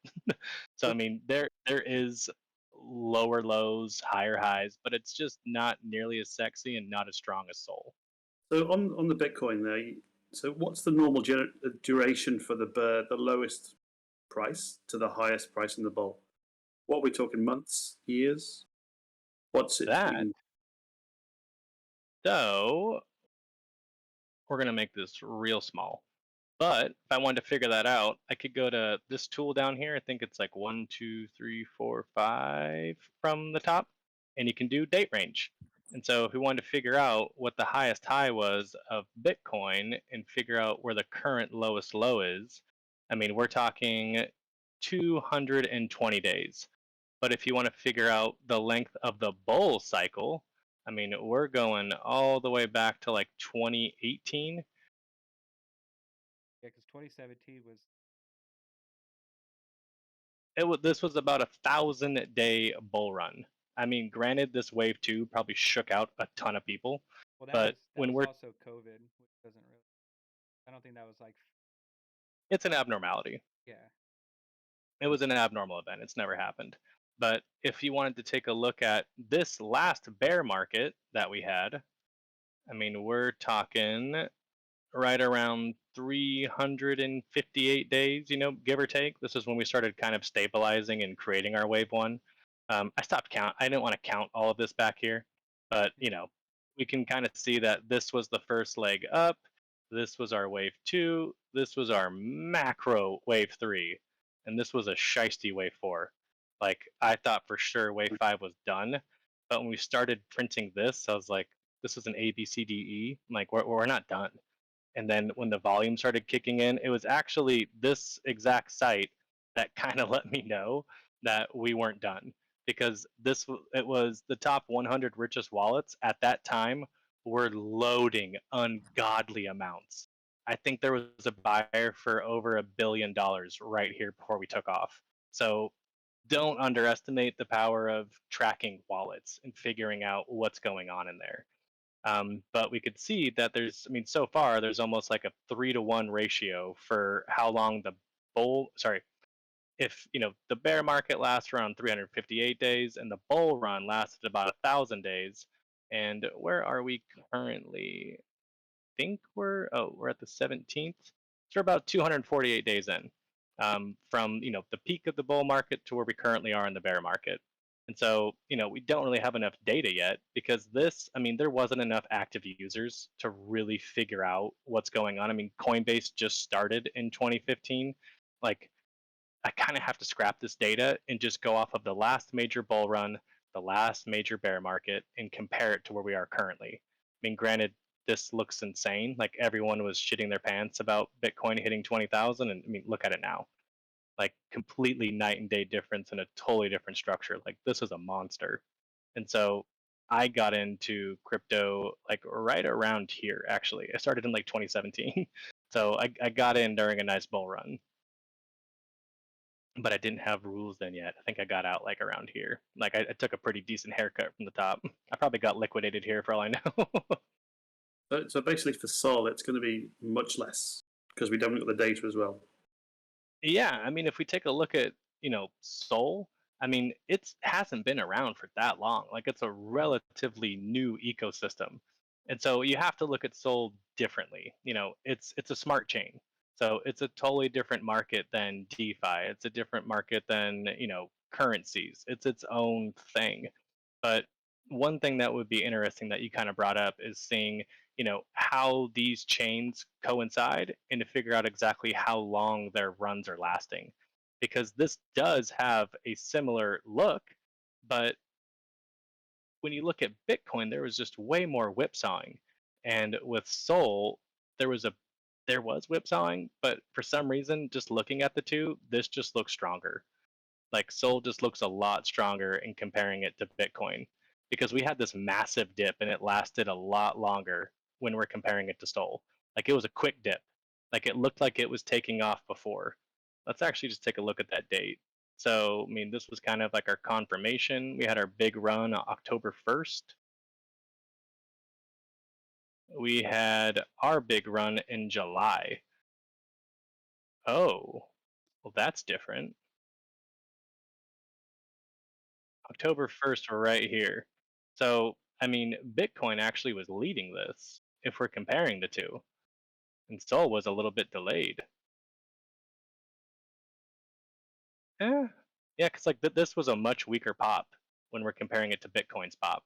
So I mean, there is lower lows, higher highs, but it's just not nearly as sexy and not as strong as Soul. So on the Bitcoin there, so what's the normal duration for the lowest price to the highest price in the bull? What are we talking? Months, years? What's it That been? though, we're gonna make this real small. But if I wanted to figure that out, I could go to this tool down here. I think it's like 1, 2, 3, 4, 5 from the top, and you can do date range. And so if we wanted to figure out what the highest high was of Bitcoin and figure out where the current lowest low is, I mean, we're talking 220 days. But if you want to figure out the length of the bull cycle, I mean, we're going all the way back to like 2018. Yeah, because 2017 was This was about 1,000-day bull run. I mean, granted, this wave two probably shook out a ton of people, well, but that when was we're, also COVID, which doesn't really. I don't think that was like. it's an abnormality. Yeah. It was an abnormal event. It's never happened. But if you wanted to take a look at this last bear market that we had, I mean, we're talking right around 358 days, give or take. This is when we started kind of stabilizing and creating our wave one. I stopped count. I didn't want to count all of this back here, but we can kind of see that this was the first leg up. This was our wave two. This was our macro wave three, and this was a shisty wave four. Like I thought for sure wave five was done, but when we started printing this, I was like, this is an A B C D E. I'm like we're not done. And then when the volume started kicking in, it was actually this exact site that kind of let me know that we weren't done because it was the top 100 richest wallets at that time were loading ungodly amounts. I think there was a buyer for over $1 billion right here before we took off. So don't underestimate the power of tracking wallets and figuring out what's going on in there. But we could see that so far there's almost like a 3-to-1 ratio for how long if the bear market lasts around 358 days and the bull run lasted about 1,000 days. And where are we currently? Think we're at the 17th. So we're about 248 days in, from the peak of the bull market to where we currently are in the bear market. And so we don't really have enough data yet because there wasn't enough active users to really figure out what's going on. I mean, Coinbase just started in 2015. Like I kind of have to scrap this data and just go off of the last major bull run, the last major bear market, and compare it to where we are currently. I mean, granted, this looks insane. Like everyone was shitting their pants about Bitcoin hitting 20,000, and I mean, look at it now. Like completely night and day difference in a totally different structure. Like this is a monster. And so I got into crypto like right around here. Actually, I started in like 2017. So I got in during a nice bull run, but I didn't have rules then yet. I think I got out like around here. Like I took a pretty decent haircut from the top. I probably got liquidated here for all I know. So basically, for Sol, it's going to be much less because we don't got the data as well. Yeah, I mean, if we take a look at Soul, I mean, it hasn't been around for that long. Like it's a relatively new ecosystem. And so you have to look at Sol differently. It's a smart chain. So it's a totally different market than DeFi. It's a different market than, currencies. It's its own thing. But one thing that would be interesting that you kind of brought up is seeing, how these chains coincide and to figure out exactly how long their runs are lasting. Because this does have a similar look, but when you look at Bitcoin, there was just way more whipsawing, and with Sol, there was a there was whipsawing, but for some reason, just looking at the two, this just looks stronger. Like Sol just looks a lot stronger in comparing it to Bitcoin because we had this massive dip and it lasted a lot longer when we're comparing it to Sol. Like it was a quick dip. Like it looked like it was taking off before. Let's actually just take a look at that date. So, I mean, this was kind of like our confirmation. We had our big run October 1st. We had our big run in July. Oh, well, that's different. October 1st, we're right here. So, I mean, Bitcoin actually was leading this if we're comparing the two, and Sol was a little bit delayed. Eh, yeah, because like this was a much weaker pop when we're comparing it to Bitcoin's pop.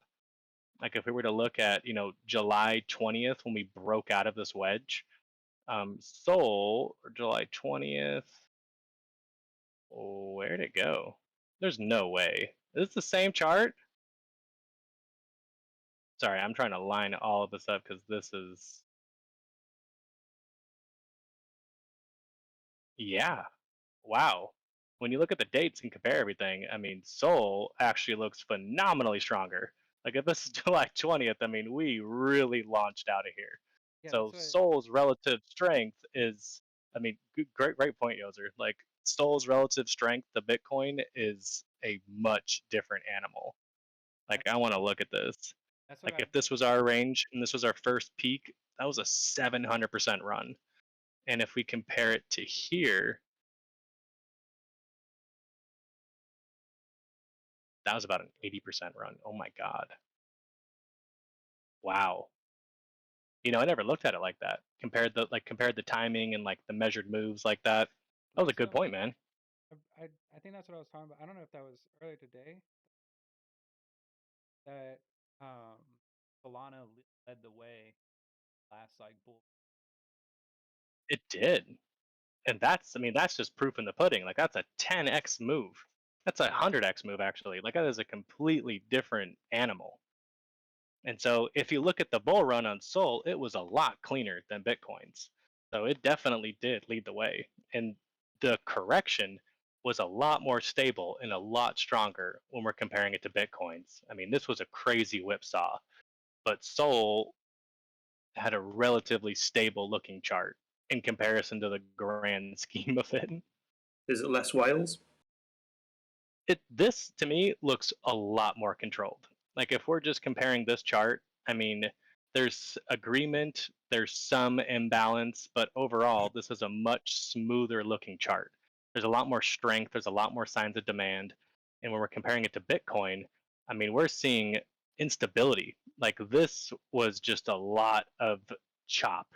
Like if we were to look at, July 20th when we broke out of this wedge, Sol, or July 20th, where'd it go? There's no way. Is this the same chart? Sorry, I'm trying to line all of this up because this is, yeah, wow. When you look at the dates and compare everything, I mean, Seoul actually looks phenomenally stronger. Like if this is July 20th, I mean, we really launched out of here. Yeah, So that's what. Seoul's relative strength is, I mean, great point, Yoser. Like Seoul's relative strength to Bitcoin is a much different animal. Like That's I want to look at this. that's what Like I've if been. this was our range and this was our first peak, that was a 700% run. And if we compare it to here, that was about an 80% run. Oh my god. Wow. I never looked at it like that. Compared the timing and like the measured moves like that. That was a There's good some. point, man. I think that's what I was talking about. I don't know if that was earlier today that um Solana led the way last like bull. It did. And that's just proof in the pudding. Like that's a 10x move. That's a Yeah, 100x move actually. Like that is a completely different animal. And so if you look at the bull run on Sol, it was a lot cleaner than Bitcoin's. So it definitely did lead the way. And the correction was a lot more stable and a lot stronger when we're comparing it to Bitcoin's. I mean, this was a crazy whipsaw, but Sol had a relatively stable looking chart in comparison to the grand scheme of it. Is it less whales? This to me looks a lot more controlled. Like if we're just comparing this chart, I mean, there's agreement, there's some imbalance, but overall, this is a much smoother looking chart. There's a lot more strength, there's a lot more signs of demand, and when we're comparing it to Bitcoin, I mean, we're seeing instability. Like this was just a lot of chop,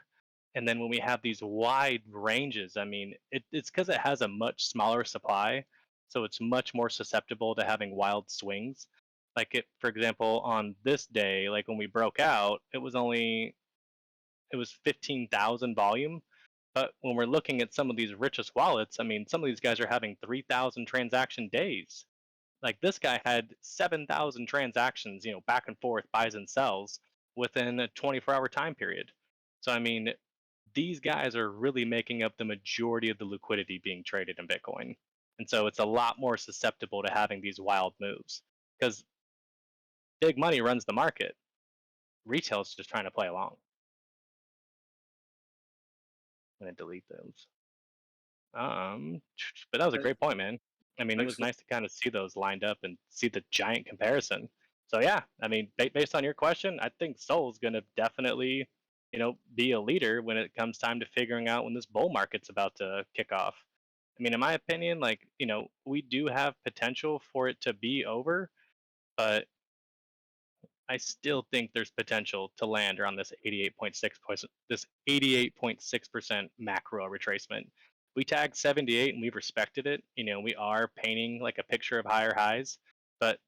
and then when we have these wide ranges, I mean, it's because it has a much smaller supply, so it's much more susceptible to having wild swings. Like it, for example, on this day, like when we broke out, it was 15,000 volume. But when we're looking at some of these richest wallets, I mean, some of these guys are having 3,000 transaction days. Like this guy had 7,000 transactions, back and forth, buys and sells within a 24-hour time period. So I mean, these guys are really making up the majority of the liquidity being traded in Bitcoin. And so it's a lot more susceptible to having these wild moves because big money runs the market. Retail is just trying to play along. I'm going to delete those. But that was a Okay, great point, man. I mean, it thanks was for nice to kind of see those lined up and see the giant comparison. So yeah, I mean, based on your question, I think Sol's going to definitely, be a leader when it comes time to figuring out when this bull market's about to kick off. I mean, in my opinion, like, we do have potential for it to be over, but I still think there's potential to land around this 88.6% macro retracement. We tagged 78 and we've respected it. We are painting like a picture of higher highs, but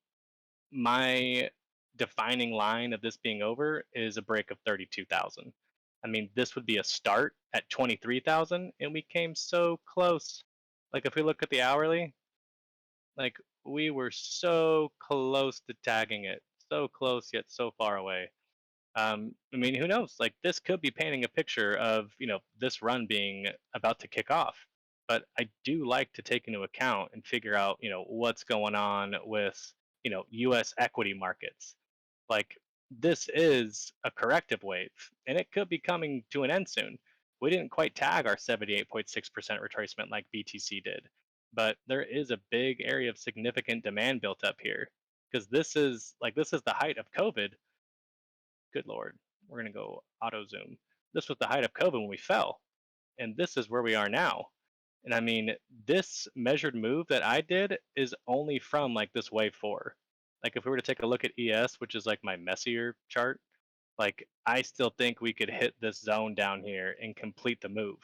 my defining line of this being over is a break of 32,000. I mean, this would be a start at 23,000, and we came so close. Like, if we look at the hourly, like, we were so close to tagging it, so close yet so far away. I mean, who knows? Like, this could be painting a picture of this run being about to kick off. But I do like to take into account and figure out what's going on with U.S. equity markets. Like, this is a corrective wave, and it could be coming to an end soon. We didn't quite tag our 78.6% retracement like BTC did, but there is a big area of significant demand built up here because this is the height of COVID. Good lord, we're gonna go auto zoom. This was the height of COVID when we fell, and this is where we are now. And I mean, this measured move that I did is only from like this wave four. Like if we were to take a look at ES, which is like my messier chart, like I still think we could hit this zone down here and complete the move.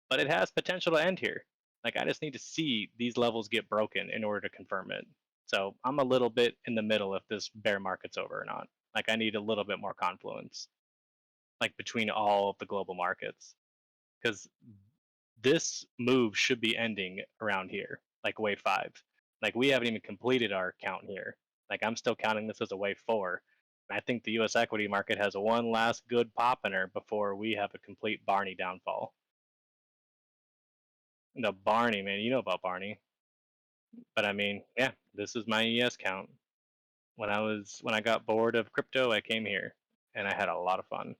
But it has potential to end here. Like I just need to see these levels get broken in order to confirm it. So I'm a little bit in the middle if this bear market's over or not. Like I need a little bit more confluence, like between all of the global markets, because this move should be ending around here, like wave five. Like we haven't even completed our count here. Like I'm still counting this as a wave four. I think the U.S. equity market has one last good pop in her before we have a complete Barney downfall. The Barney, man, you know about Barney. But I mean, yeah, this is my ES count. When I got bored of crypto, I came here and I had a lot of fun.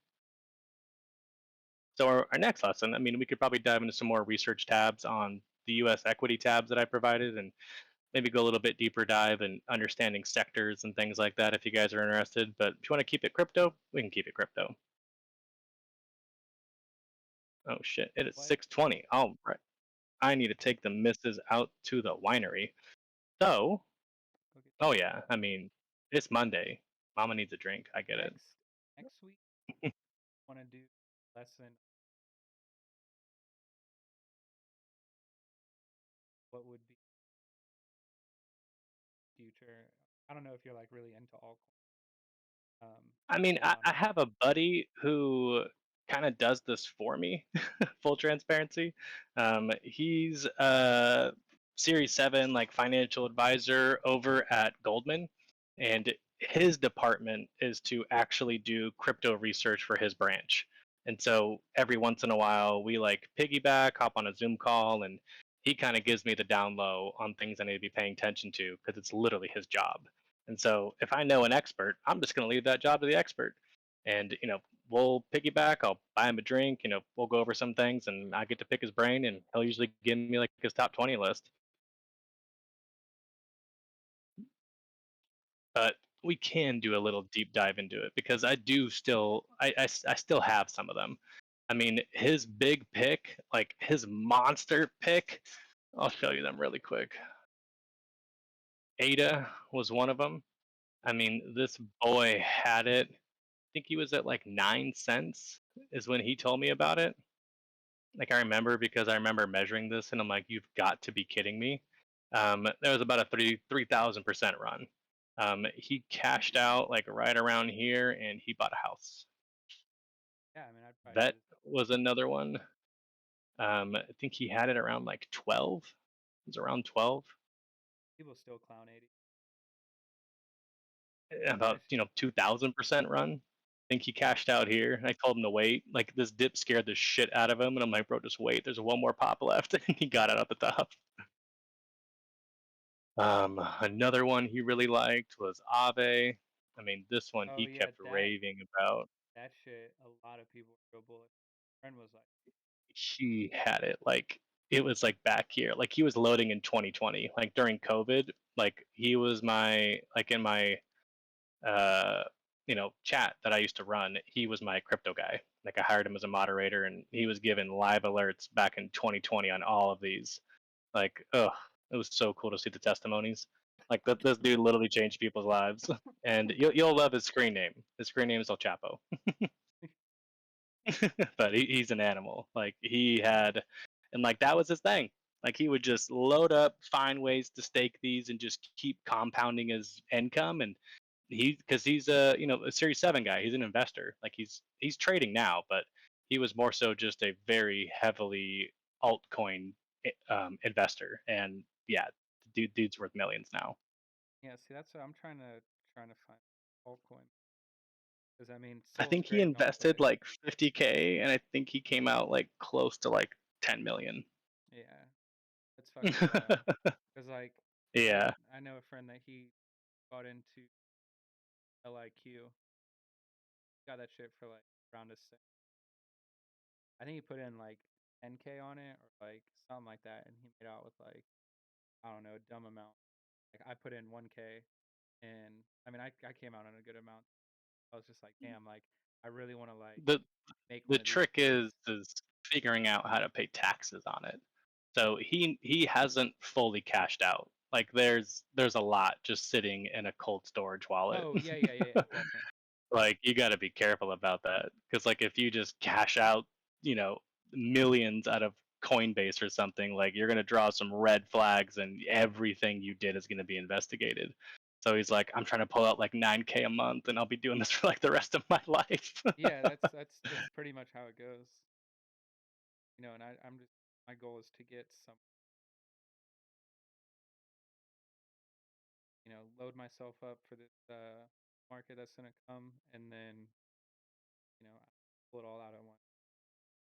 So our next lesson, I mean, we could probably dive into some more research tabs on the U.S. equity tabs that I provided, and maybe go a little bit deeper dive and understanding sectors and things like that if you guys are interested. But if you want to keep it crypto, we can keep it crypto. Oh shit, it is What? 6:20. All right, I need to take the missus out to the winery. So, Go get oh yeah, I mean, it's Monday. Mama needs a drink. I get it. next week. Want to do lesson? What would be future? I don't know if you're like really into altcoins. I mean, But I have a buddy who kind of does this for me. Full transparency. He's a Series 7 like financial advisor over at Goldman, and his department is to actually do crypto research for his branch. And so every once in a while, we like piggyback, hop on a Zoom call, and he kind of gives me the down low on things I need to be paying attention to because it's literally his job. And so if I know an expert, I'm just going to leave that job to the expert. And, we'll piggyback. I'll buy him a drink. We'll go over some things and I get to pick his brain and he'll usually give me like his top 20 list. But we can do a little deep dive into it because I do still, I still have some of them. I mean, his big pick, like his monster pick, I'll show you them really quick. Ada was one of them. I mean, this boy had it. I think he was at like 9 cents is when he told me about it. Like I remember because I remember measuring this and I'm like, you've got to be kidding me. There was about a 3,000% run. He cashed out like right around here and he bought a house. yeah, I mean, I'd probably do That this. was another one. I think he had it around like 12. It was around 12. People still clown 80. About That shit, 2,000% run. I think he cashed out here. I told him to wait. Like this dip scared the shit out of him, and I'm like, bro, just wait. There's one more pop left, and he got it at the top. Another one he really liked was Ave. I mean, this one oh he yeah, kept raving about. that shit. A lot of people were real bullish. Friend was like, He had it like it was like back here. Like he was loading in 2020, like during COVID. Like he was my like in my uh, chat that I used to run, he was my crypto guy. Like I hired him as a moderator, and he was given live alerts back in 2020 on all of these. Like, ugh, it was so cool to see the testimonies. Like this dude literally changed people's lives, and you'll love his screen name. His screen name is El Chapo, but he's an animal. Like he had, and like that was his thing. Like he would just load up, find ways to stake these, and just keep compounding his income. And because he's a a Series 7 guy, he's an investor. Like he's trading now, but he was more so just a very heavily altcoin investor. And yeah, dude's worth millions now. Yeah, see, that's what I'm trying to find altcoin because I mean, I Sol's think he great and all, invested but like 50K, and I think he came out like close to like 10 million. yeah, it's fucking wild. Because like, Yeah, I know a friend that he got into LIQ, got that shit for like around a cent. I think he put in like 10K on it or like something like that, and he made out with like I don't know, a dumb amount. Like I put in 1K, and I mean I came out on a good amount. I was just like, damn, like I really want to like the make the one of these trick coins. is figuring out how to pay taxes on it. So he hasn't fully cashed out. Like there's a lot just sitting in a cold storage wallet. Oh yeah, definitely. Like you got to be careful about that because like if you just cash out, you know, millions out of Coinbase or something, like you're gonna draw some red flags and everything you did is gonna be investigated. So he's like, I'm trying to pull out like 9K a month, and I'll be doing this for like the rest of my life. Yeah, that's pretty much how it goes. And I'm just my goal is to get some, load myself up for this market that's gonna come, and then pull it all out at once,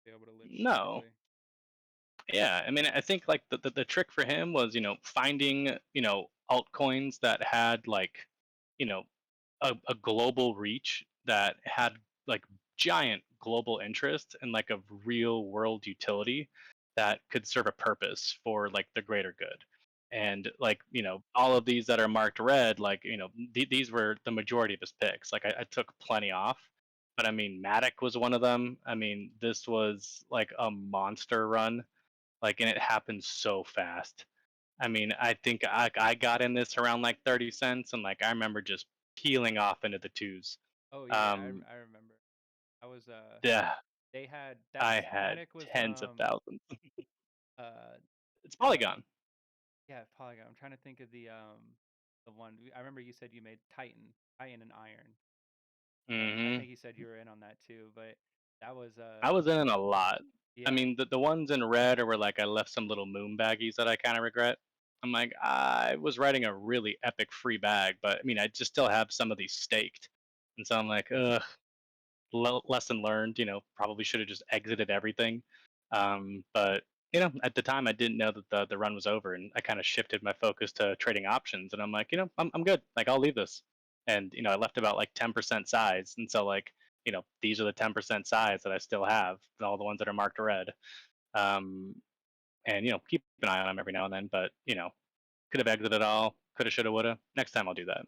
be able to live No, securely. yeah, I mean, I think like the trick for him was finding altcoins that had like you know a global reach that had like giant global interest and like a real world utility that could serve a purpose for like the greater good. And like all of these that are marked red, like these were the majority of his picks. Like I took plenty off, but I mean Matic was one of them. I mean this was like a monster run, like, and it happened so fast. I mean, I think I got in this around like 30 cents, and like I remember just peeling off into the twos. Oh yeah, Um, I remember. I was yeah, they had I that's had Matic was tens of thousands. uh It's uh Polygon. yeah, Polygon. I'm trying to think of the one I remember you said you made Titan and Iron. I Hmm. think you said you were in on that too, but that was I was in a lot. I yeah. mean, the ones in red are where like I left some little moon baggies that I kind of regret. I'm like, I was writing a really epic free bag, but I mean, I just still have some of these staked, and so I'm like, ugh. Lesson learned. Probably should have just exited everything. But at the time, I didn't know that the run was over, and I kind of shifted my focus to trading options. And I'm like, I'm good. Like I'll leave this. And I left about like 10% size, and so like these are the 10% size that I still have, all the ones that are marked red. Um, and keep an eye on them every now and then. But could have exited all. Coulda, shoulda, woulda. Next time I'll do that.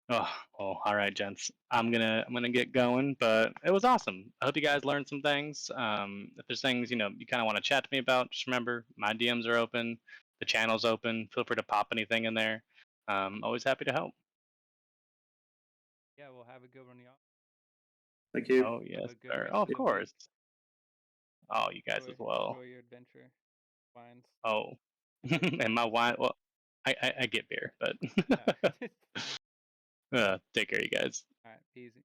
Oh, well, all right, gents. I'm gonna get going, but it was awesome. I hope you guys learned some things. If there's things you kind of want to chat to me about, just remember my DMs are open, the channel's open. Feel free to pop anything in there. Always happy to help. Yeah, we'll have a good one, y'all. Thank you. Oh Have yes, a good sir. rest Oh, of of your week. course. Oh, you guys as Enjoy well. your adventure. Wines. Oh, Drink and my wine. wine. Well, I get beer, but Yeah. take care, you guys. All right, easy.